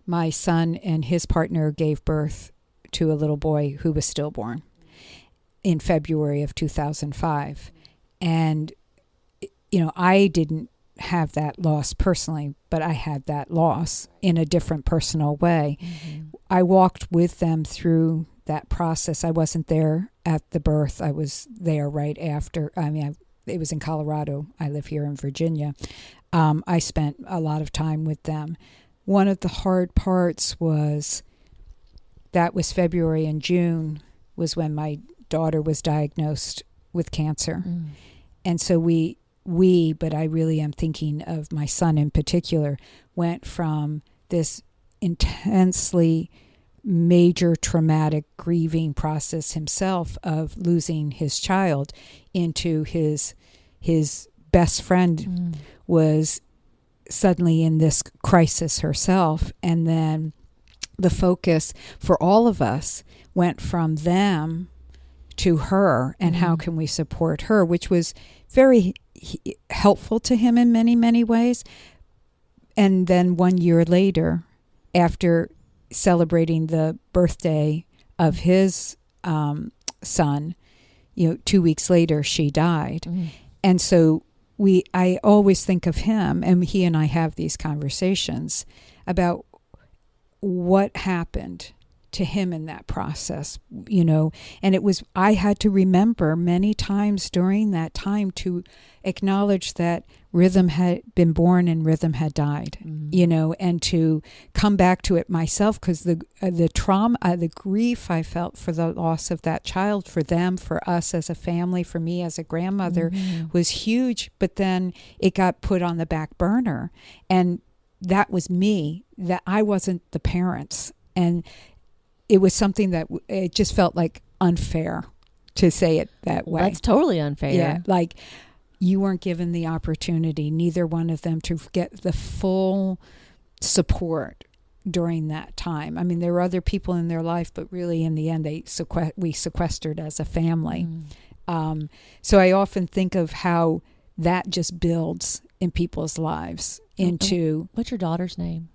my son and his partner gave birth to a little boy who was stillborn in February of 2005. And, I didn't have that loss personally, but I had that loss in a different personal way. Mm-hmm. I walked with them through that process. I wasn't there at the birth. I was there right after. It was in Colorado. I live here in Virginia. I spent a lot of time with them. One of the hard parts was February, and June was when my daughter was diagnosed with cancer. Mm. And so but I really am thinking of my son in particular, went from this intensely major traumatic grieving process himself of losing his child into his best friend was suddenly in this crisis herself. And then the focus for all of us went from them to her and how can we support her, which was very helpful to him in many, many ways. And then 1 year later, after celebrating the birthday of his son, 2 weeks later, she died. And so I always think of him, and he and I have these conversations about what happened to him in that process, and I had to remember many times during that time to acknowledge that rhythm had been born and rhythm had died, and to come back to it myself, because the trauma, the grief I felt for the loss of that child, for them, for us as a family, for me as a grandmother, was huge. But then it got put on the back burner, and that was me, that I wasn't the parents. And it was something that it just felt like unfair to say it that way. That's totally unfair. Yeah, like you weren't given the opportunity, neither one of them, to get the full support during that time. I mean, there were other people in their life, but really in the end, we sequestered as a family. So I often think of how that just builds in people's lives into... What's your daughter's name?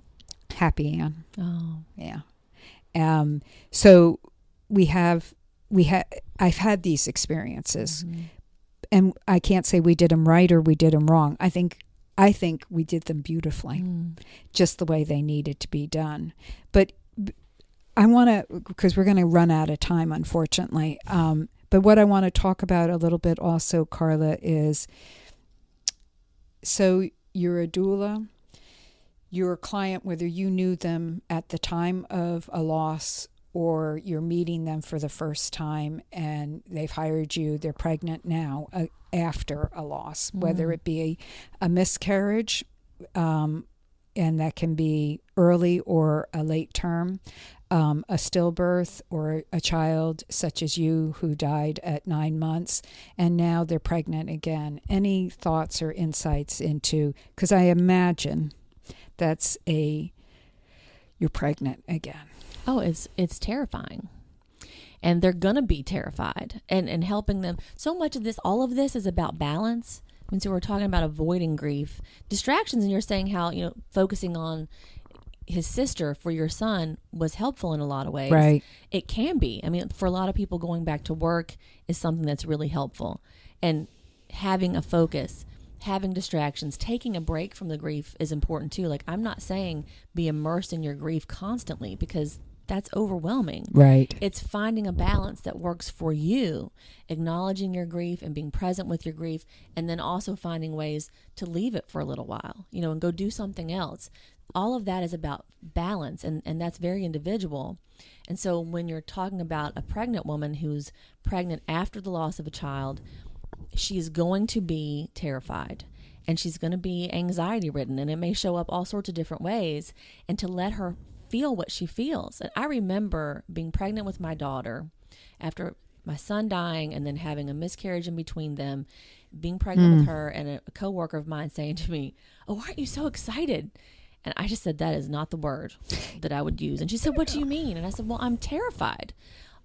Happy Ann. Oh. Yeah. So I've had these experiences, and I can't say we did them right or we did them wrong. I think we did them beautifully, just the way they needed to be done. But I want to, because we're going to run out of time, unfortunately. But what I want to talk about a little bit also, Karla, is, so you're a doula. Your client, whether you knew them at the time of a loss or you're meeting them for the first time and they've hired you, they're pregnant now after a loss, whether it be a miscarriage, and that can be early or a late term, a stillbirth, or a child such as you who died at 9 months, and now they're pregnant again. Any thoughts or insights into, because I imagine you're pregnant again. Oh, it's terrifying. And they're going to be terrified, and helping them. So much of this, all of this is about balance. I mean, so we're talking about avoiding grief, distractions, and you're saying how, focusing on his sister for your son was helpful in a lot of ways. Right. It can be. I mean, for a lot of people, going back to work is something that's really helpful. And having a focus, having distractions, taking a break from the grief is important too. Like, I'm not saying be immersed in your grief constantly, because that's overwhelming. Right. It's finding a balance that works for you, acknowledging your grief and being present with your grief, and then also finding ways to leave it for a little while, and go do something else. All of that is about balance, and that's very individual. And so when you're talking about a pregnant woman who's pregnant after the loss of a child, she's going to be terrified, and she's going to be anxiety ridden, and it may show up all sorts of different ways, and to let her feel what she feels. And I remember being pregnant with my daughter after my son dying, and then having a miscarriage in between them, being pregnant with her, and a coworker of mine saying to me, "Oh, aren't you so excited?" And I just said, that is not the word that I would use. And she said, "What do you mean?" And I said, "Well, I'm terrified.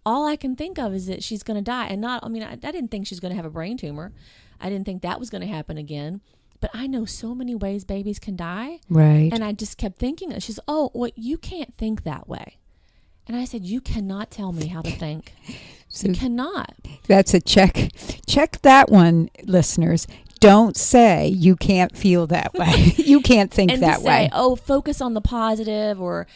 All I can think of is that she's going to die." And I didn't think she's going to have a brain tumor. I didn't think that was going to happen again. But I know so many ways babies can die. Right. And I just kept thinking, she's, "Oh, well, you can't think that way." And I said, "You cannot tell me how to think." You cannot. That's a check. Check that one, listeners. Don't say you can't feel that way. You can't think and that to say, way. "Oh, focus on the positive," or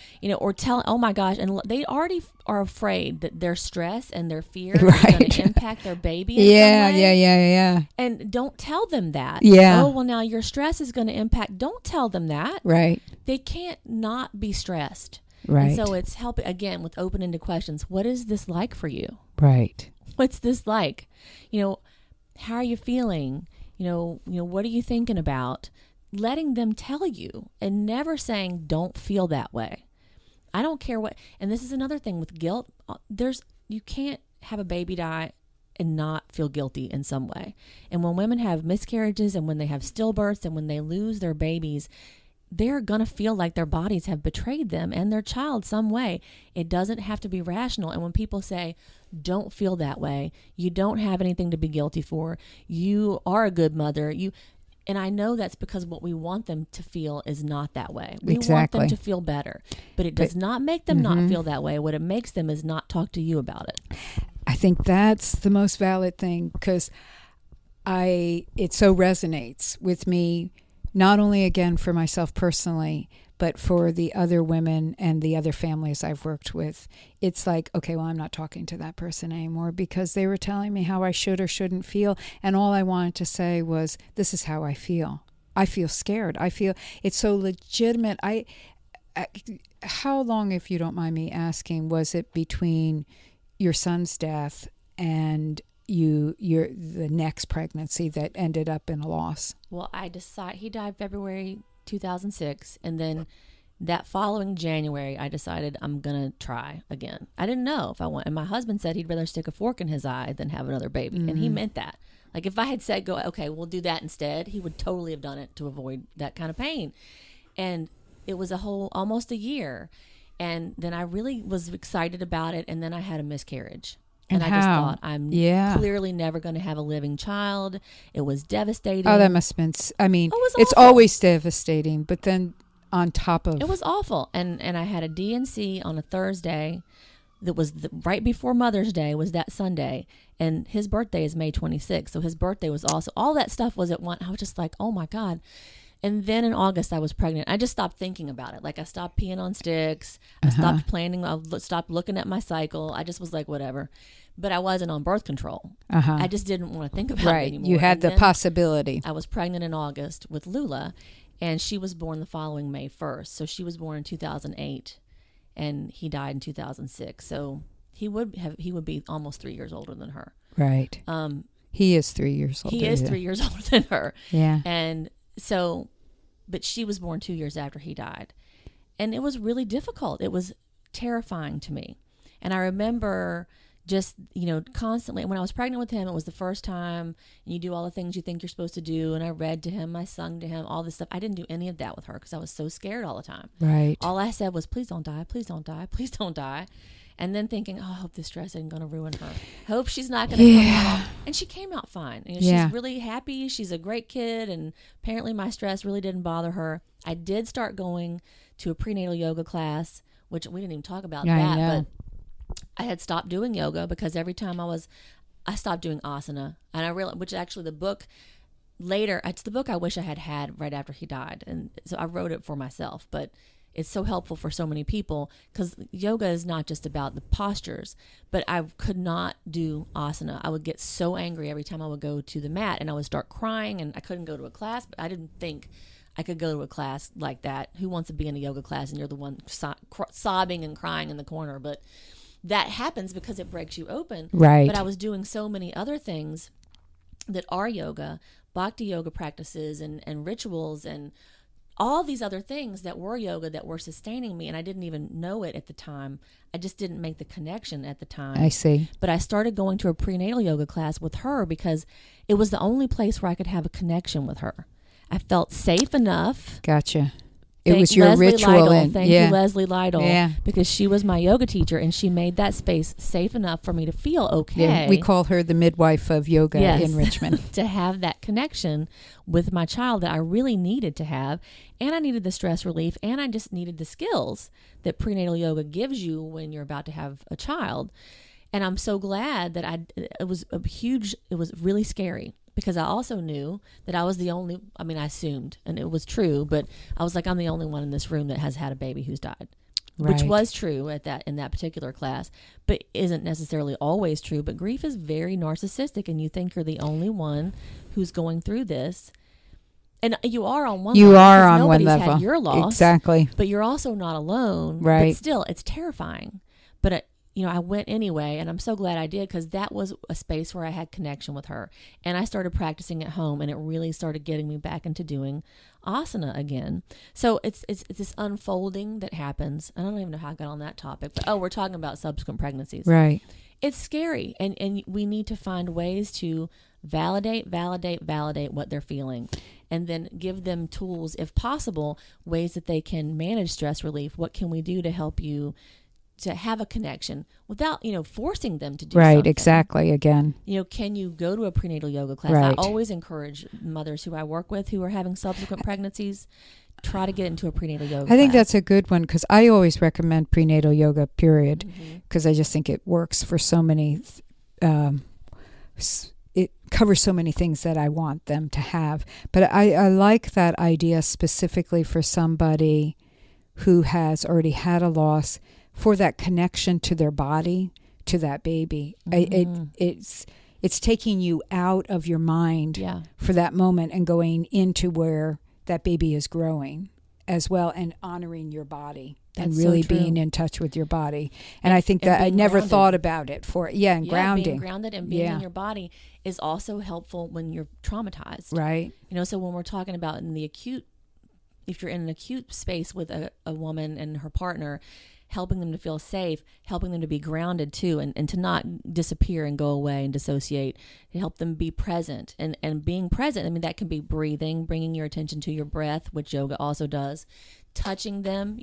tell, "Oh my gosh," and they already are afraid that their stress and their fear is going to impact their baby. Yeah. And don't tell them that. Yeah. "Oh, well, now your stress is going to impact." Don't tell them that. Right. They can't not be stressed. Right. And so it's helping again with open-ended questions. What is this like for you? Right. What's this like? How are you feeling? What are you thinking about? Letting them tell you, and never saying, "Don't feel that way." I don't care what, and this is another thing with guilt. You can't have a baby die and not feel guilty in some way. And when women have miscarriages, and when they have stillbirths, and when they lose their babies, they're going to feel like their bodies have betrayed them and their child some way. It doesn't have to be rational. And when people say, "Don't feel that way," you don't have anything to be guilty for. You are a good mother. And I know that's because what we want them to feel is not that way. We want them to feel better. But it does not make them not feel that way. What it makes them is not talk to you about it. I think that's the most valid thing, because it so resonates with me, not only again for myself personally, but for the other women and the other families I've worked with. It's like, okay, well, I'm not talking to that person anymore because they were telling me how I should or shouldn't feel. And all I wanted to say was, this is how I feel. I feel scared. I feel it's so legitimate. How long, if you don't mind me asking, was it between your son's death and the next pregnancy that ended up in a loss? Well, he died February 2006, and then that following January, I decided I'm gonna try again. I didn't know if I want, and my husband said he'd rather stick a fork in his eye than have another baby, and he meant that. Like if I had said, okay, we'll do that instead, he would totally have done it to avoid that kind of pain. And it was almost a year, and then I really was excited about it, and then I had a miscarriage. And I just thought, I'm clearly never going to have a living child. It was devastating. Oh, that must have been, it's awful. always devastating, but then on top of... It was awful. And I had a D&C on a Thursday that was right before Mother's Day, was that Sunday. And his birthday is May 26th. So his birthday was also, all that stuff was at once. I was just like, oh my God. And then in August, I was pregnant. I just stopped thinking about it. Like I stopped peeing on sticks. I stopped planning. I stopped looking at my cycle. I just was like, whatever. But I wasn't on birth control. I just didn't want to think about it anymore. You had the possibility. I was pregnant in August with Lula, and she was born the following May 1st. So she was born in 2008, and he died in 2006. So he would be almost 3 years older than her. Right. He is 3 years older. He is 3 years older than her. Yeah. And so, but she was born 2 years after he died. And it was really difficult. It was terrifying to me. And I remember just, constantly, when I was pregnant with him, it was the first time, and you do all the things you think you're supposed to do. And I read to him, I sung to him, all this stuff. I didn't do any of that with her because I was so scared all the time. Right. All I said was, please don't die, please don't die, please don't die. And then thinking, I hope this stress isn't going to ruin her. Hope she's not going to come out. And she came out fine. She's really happy. She's a great kid. And apparently my stress really didn't bother her. I did start going to a prenatal yoga class, which we didn't even talk about but I had stopped doing yoga because every time I stopped doing asana. And I realized, which actually the book later, it's the book I wish I had right after he died. And so I wrote it for myself, but it's so helpful for so many people because yoga is not just about the postures, but I could not do asana. I would get so angry every time I would go to the mat, and I would start crying, and I couldn't go to a class, but I didn't think I could go to a class like that. Who wants to be in a yoga class and you're the one sobbing and crying in the corner? But that happens because it breaks you open. Right. But I was doing so many other things that are yoga, bhakti yoga practices and rituals and all these other things that were yoga that were sustaining me, and I didn't even know it at the time. I just didn't make the connection at the time. I see. But I started going to a prenatal yoga class with her because it was the only place where I could have a connection with her. I felt safe enough. Gotcha. It was your ritual. Thank you, Leslie Lytle. Yeah. Because she was my yoga teacher, and she made that space safe enough for me to feel okay. Yeah, we call her the midwife of yoga enrichment. To have that connection with my child that I really needed to have. And I needed the stress relief, and I just needed the skills that prenatal yoga gives you when you're about to have a child. And I'm so glad that it was really scary. Because I also knew that I was the only, I assumed, and it was true, but I was like, I'm the only one in this room that has had a baby who's died. Right. Which was true in that particular class, but isn't necessarily always true. But grief is very narcissistic, and you think you're the only one who's going through this. And you are on one level. You are on one level. Nobody's had your loss. Exactly. But you're also not alone. Right. But still, it's terrifying. But I went anyway, and I'm so glad I did because that was a space where I had connection with her. And I started practicing at home, and it really started getting me back into doing asana again. So it's this unfolding that happens. I don't even know how I got on that topic, but we're talking about subsequent pregnancies. Right. It's scary, and we need to find ways to validate what they're feeling, and then give them tools, if possible, ways that they can manage stress relief. What can we do to help you to have a connection without, forcing them to do something. Right, exactly, again. Can you go to a prenatal yoga class? Right. I always encourage mothers who I work with who are having subsequent pregnancies, try to get into a prenatal yoga class. I think that's a good one because I always recommend prenatal yoga, period, because I just think it works for so many it covers so many things that I want them to have. But I like that idea specifically for somebody who has already had a loss, for that connection to their body, to that baby. It's taking you out of your mind for that moment and going into where that baby is growing as well, and honoring your body. That's and really being in touch with your body. And I think that I never thought about it and grounding. Being grounded and being in your body is also helpful when you're traumatized. Right. So when we're talking about in the acute, if you're in an acute space with a woman and her partner, helping them to feel safe, helping them to be grounded too, and to not disappear and go away and dissociate, to help them be present. And being present, I mean, that can be breathing, bringing your attention to your breath, which yoga also does, touching them,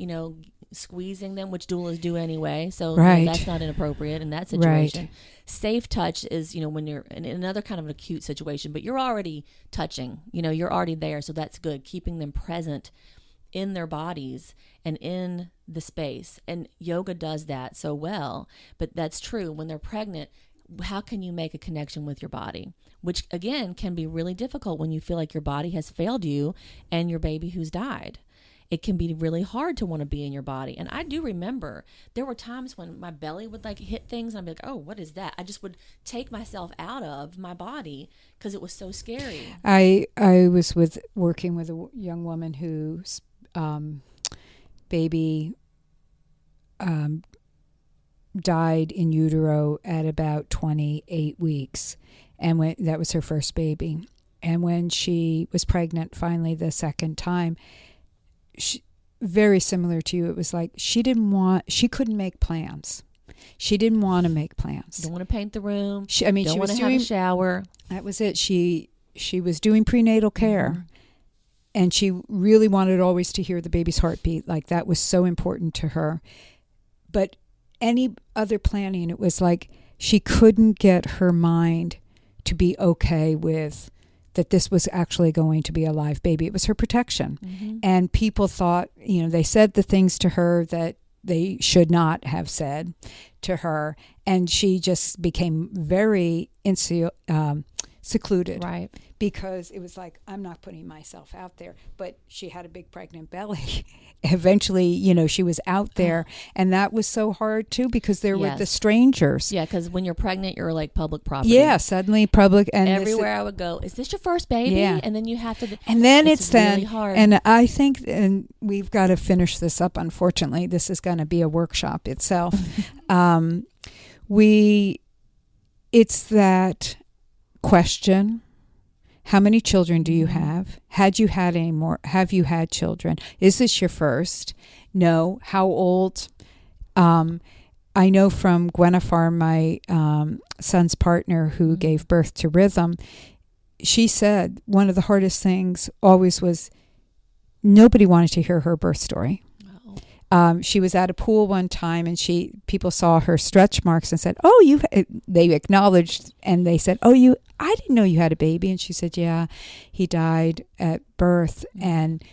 squeezing them, which doulas do anyway. So that's not inappropriate in that situation. Right. Safe touch is, when you're in another kind of an acute situation, but you're already touching, you're already there. So that's good. Keeping them present in their bodies and in the space. And yoga does that so well. But that's true. When they're pregnant, how can you make a connection with your body? Which, again, can be really difficult when you feel like your body has failed you and your baby who's died. It can be really hard to want to be in your body. And I do remember there were times when my belly would hit things and I'd be like, oh, what is that? I just would take myself out of my body because it was so scary. I was working with a young woman whose baby died in utero at about 28 weeks. And that was her first baby. And when she was pregnant finally the second time, very similar to you, it was like she couldn't make plans. She didn't want to make plans. Don't want to paint the room. She don't want to have a shower. That was it. She was doing prenatal care, and she really wanted always to hear the baby's heartbeat. Like, that was so important to her. But any other planning, it was like she couldn't get her mind to be okay with that this was actually going to be a live baby. It was her protection. Mm-hmm. And people thought, they said the things to her that they should not have said to her. And she just became very secluded. Right. Because it was like, I'm not putting myself out there. But she had a big pregnant belly. Eventually, she was out there. And that was so hard, too, because they're with the strangers. Yeah, because when you're pregnant, you're like public property. Yeah, suddenly public. And everywhere I would go, is this your first baby? Yeah. And then you have to. And then it's really hard. And I think, and we've got to finish this up, unfortunately. This is going to be a workshop itself. It's that question. How many children do you have? Had you had any more? Have you had children? Is this your first? No. How old? I know from Gwenifar, my son's partner who gave birth to Rhythm, she said one of the hardest things always was nobody wanted to hear her birth story. She was at a pool one time and people saw her stretch marks and said, they acknowledged and they said, I didn't know you had a baby. And she said, yeah, he died at birth. Mm-hmm. And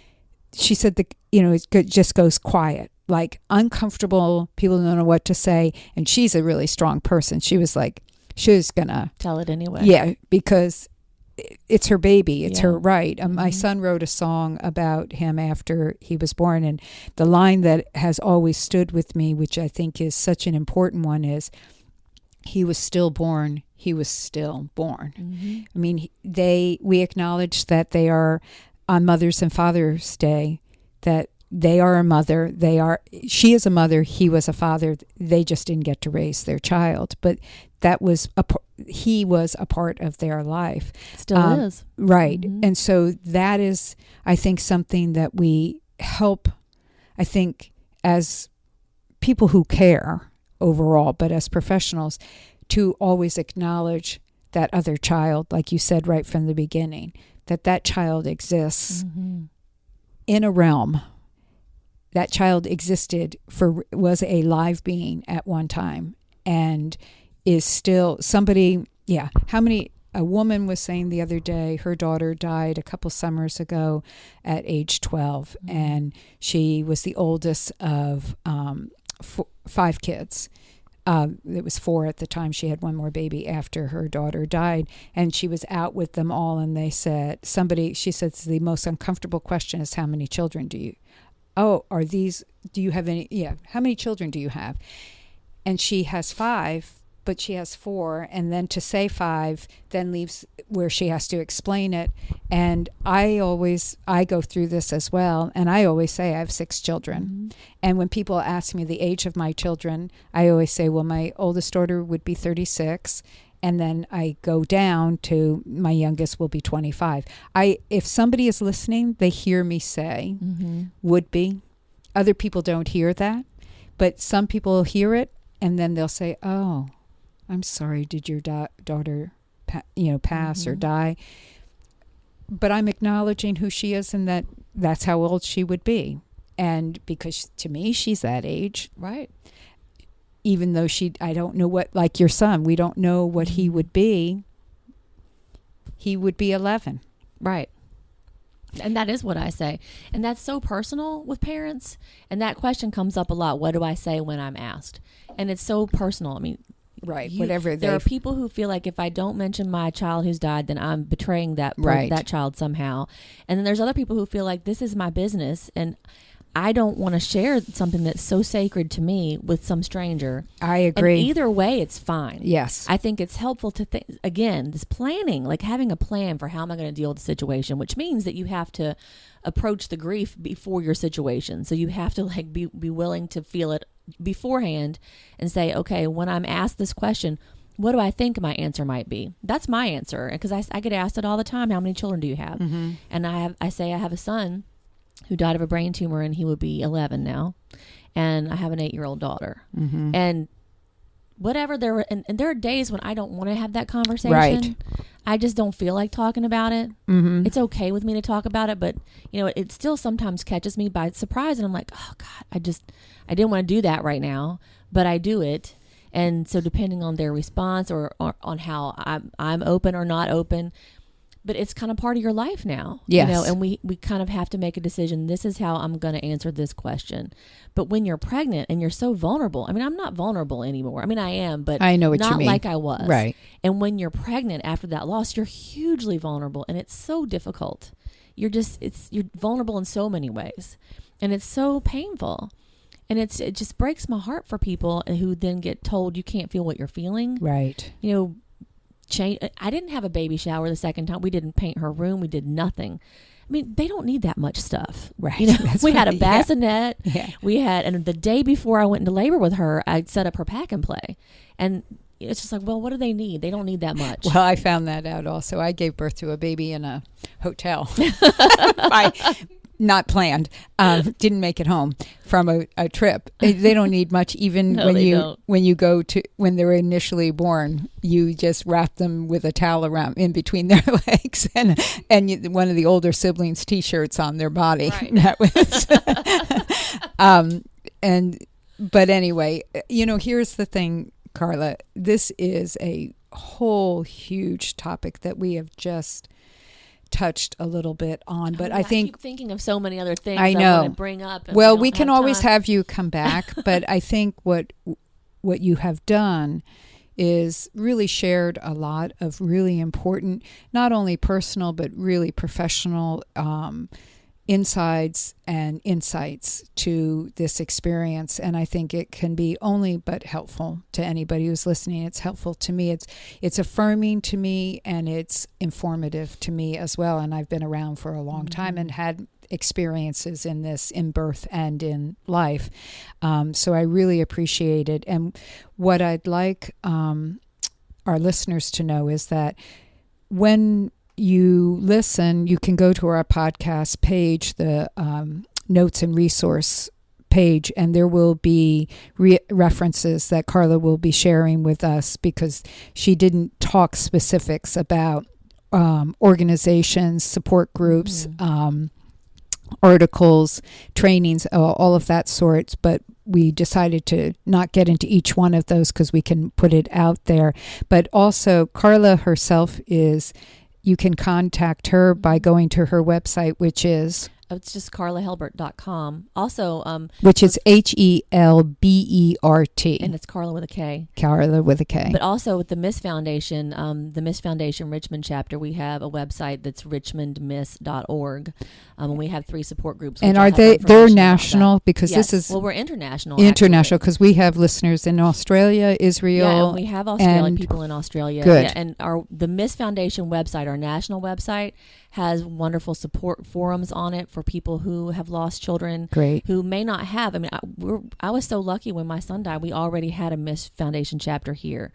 she said, it just goes quiet, like uncomfortable. People don't know what to say. And she's a really strong person. She was like, she was going to tell it anyway. Yeah, because it's her baby. It's her right. My son wrote a song about him after he was born. And the line that has always stood with me, which I think is such an important one, is he was still born. He was still born. Mm-hmm. I mean, we acknowledge that they are on Mother's and Father's Day, that they are a mother. She is a mother. He was a father. They just didn't get to raise their child. But he was a part of their life. Still is. Right. Mm-hmm. And so that is, I think, something that we help, I think, as people who care overall, but as professionals, to always acknowledge that other child, like you said right from the beginning, that child exists in a realm. That child was a live being at one time and is still somebody. Yeah. A woman was saying the other day, her daughter died a couple summers ago at age 12, and she was the oldest of 5 kids. It was 4 at the time. She had one more baby after her daughter died, and she was out with them all, and they said, she said, the most uncomfortable question is, how many children do you, do you have any, how many children do you have? And she has 5, but she has 4, and then to say 5 then leaves where she has to explain it. And I go through this as well, and I always say I have 6 children. Mm-hmm. And when people ask me the age of my children, I always say, well, my oldest daughter would be 36, and then I go down to my youngest will be 25. If somebody is listening, they hear me say would be. Other people don't hear that, but some people hear it, and then they'll say, oh, I'm sorry, did your daughter pass or die? But I'm acknowledging who she is, and that's how old she would be. And because to me, she's that age. Right. Even though I don't know what, like your son, we don't know what he would be. He would be 11. Right. And that is what I say. And that's so personal with parents. And that question comes up a lot. What do I say when I'm asked? And it's so personal. I mean, right. There are people who feel like if I don't mention my child who's died, then I'm betraying that child somehow. And then there's other people who feel like this is my business, and I don't want to share something that's so sacred to me with some stranger. I agree. And either way, it's fine. Yes. I think it's helpful to think, again, this planning, like having a plan for how am I going to deal with the situation, which means that you have to approach the grief before your situation. So you have to be willing to feel it beforehand and say, okay, when I'm asked this question, what do I think my answer might be? That's my answer. Because I get asked it all the time. How many children do you have? Mm-hmm. And I say I have a son who died of a brain tumor, and he would be 11 now. And I have an 8-year-old daughter. Mm-hmm. And whatever and there are days when I don't want to have that conversation. Right. I just don't feel like talking about it. Mm-hmm. It's okay with me to talk about it, but it still sometimes catches me by surprise, and I'm like, oh God, I didn't want to do that right now, but I do it. And so depending on their response or on how I'm open or not open, but it's kind of part of your life now. Yes. And we kind of have to make a decision. This is how I'm going to answer this question. But when you're pregnant and you're so vulnerable, I mean, I'm not vulnerable anymore. I mean, I am, but I know what you not mean. like I was. Right. And when you're pregnant after that loss, you're hugely vulnerable, and it's so difficult. You're vulnerable in so many ways, and it's so painful. And it just breaks my heart for people who then get told you can't feel what you're feeling. Right. I didn't have a baby shower the second time. We didn't paint her room. We did nothing. I mean, they don't need that much stuff. Right. We had a bassinet. Yeah. And the day before I went into labor with her, I set up her pack and play. And it's just like, well, what do they need? They don't need that much. Well, I found that out also. I gave birth to a baby in a hotel. Not planned. Didn't make it home from a trip. They don't need much. Even when they're initially born, you just wrap them with a towel around in between their legs and one of the older siblings' T-shirts on their body. Right. That was, but anyway, here's the thing, Karla. This is a whole huge topic that we have just touched a little bit on, but I think keep thinking of so many other things I know. want to bring up. Well, we can always have you come back, but I think what you have done is really shared a lot of really important, not only personal but really professional insights and insights to this experience. And I think it can be only but helpful to anybody who's listening. It's helpful to me. It's affirming to me, and it's informative to me as well. And I've been around for a long time and had experiences in this, in birth and in life. So I really appreciate it. And what I'd like our listeners to know is that when you listen, you can go to our podcast page, the notes and resource page, and there will be references that Karla will be sharing with us, because she didn't talk specifics about organizations, support groups, articles, trainings, all of that sort, but we decided to not get into each one of those because we can put it out there. But also, Karla herself you can contact her by going to her website, which is It's just KarlaHelbert.com. Also, which is HELBERT. And it's Karla with a K. Karla with a K. But also with the Miss Foundation, Richmond chapter, we have a website that's richmondmiss.org. And we have 3 support groups. And are they're national? Because yes. this is... Well, we're international. International, because we have listeners in Australia, Israel. Yeah, and we have Australian people in Australia. Good. Yeah, and the Miss Foundation website, our national website, has wonderful support forums on it for people who have lost children. Great. Who may not have. I mean, I was so lucky when my son died. We already had a Miss Foundation chapter here.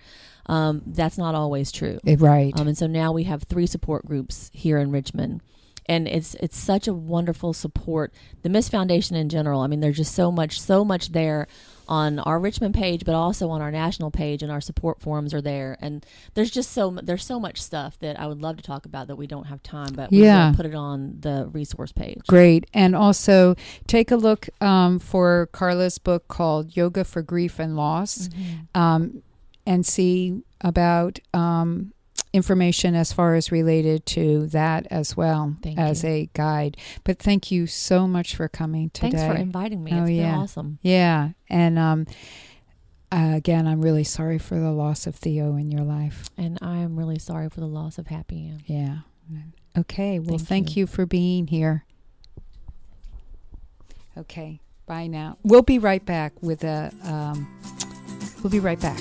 That's not always true. Right. And so now we have 3 support groups here in Richmond. And it's such a wonderful support. The Miss Foundation in general, I mean, there's just so much there on our Richmond page, but also on our national page, and our support forums are there. And there's so much stuff that I would love to talk about that we don't have time, but we will put it on the resource page. Great. And also take a look for Karla's book called Yoga for Grief and Loss, and see about information as far as related to that as well as a guide. But thank you so much for coming today. Thanks for inviting me. It's been awesome. Yeah. And again, I'm really sorry for the loss of Theo in your life. And I am really sorry for the loss of Happy Ann. Yeah. Okay. Well, thank you for being here. Okay. Bye now. We'll be right back with we'll be right back.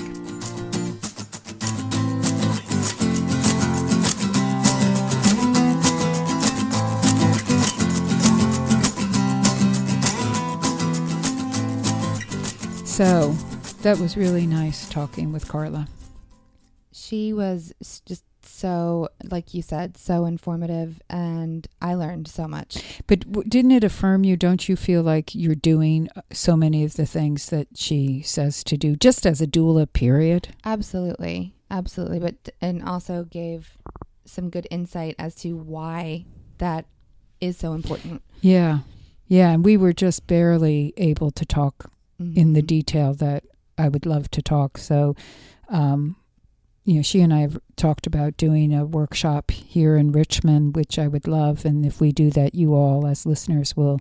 So that was really nice talking with Karla. She was just so, like you said, so informative, and I learned so much. But didn't it affirm you? Don't you feel like you're doing so many of the things that she says to do, just as a doula, period? Absolutely. And also gave some good insight as to why that is so important. Yeah. And we were just barely able to talk in the detail that I would love to talk. So, she and I have talked about doing a workshop here in Richmond, which I would love. And if we do that, you all as listeners will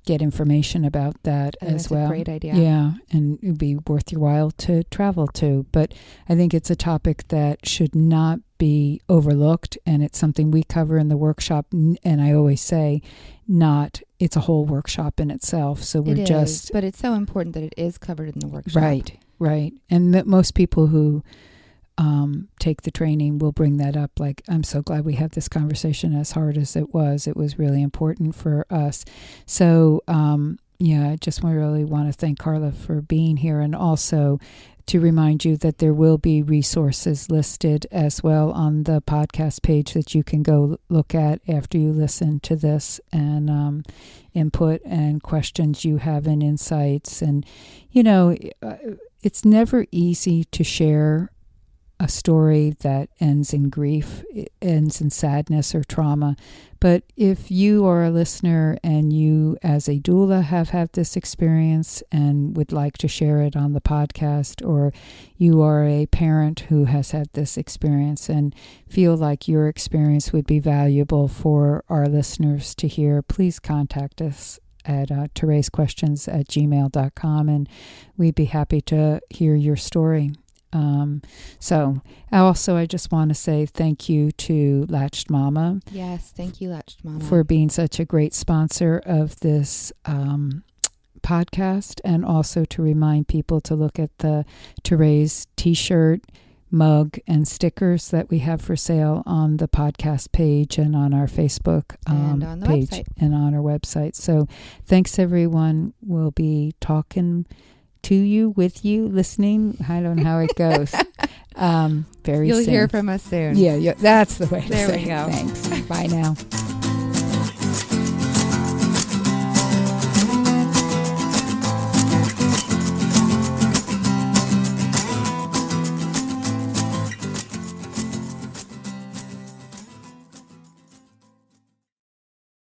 get information about that as well. That's a great idea. Yeah, and it would be worth your while to travel to. But I think it's a topic that should not be overlooked, and it's something we cover in the workshop. And I always say, it's a whole workshop in itself. So we're but it's so important that it is covered in the workshop. Right. And most people who take the training will bring that up. Like, I'm so glad we had this conversation, as hard as it was. It was really important for us. So, I just really want to thank Karla for being here, and also to remind you that there will be resources listed as well on the podcast page that you can go look at after you listen to this, and input and questions you have and insights. And, it's never easy to share a story that ends in grief, it ends in sadness or trauma. But if you are a listener and you as a doula have had this experience and would like to share it on the podcast, or you are a parent who has had this experience and feel like your experience would be valuable for our listeners to hear, please contact us at ToRAISEQuestions@gmail.com, and we'd be happy to hear your story. So I just want to say thank you to Latched Mama. Yes, thank you, Latched Mama, for being such a great sponsor of this podcast, and also to remind people to look at the ToRAISE t-shirt, mug, and stickers that we have for sale on the podcast page and on our Facebook and on the page website. And on our website. So thanks, everyone. We'll be talking to you, with you, listening. I don't know how it goes. Very You'll soon. hear from us soon. Yeah, that's the way to there say we go. Thanks. Bye now.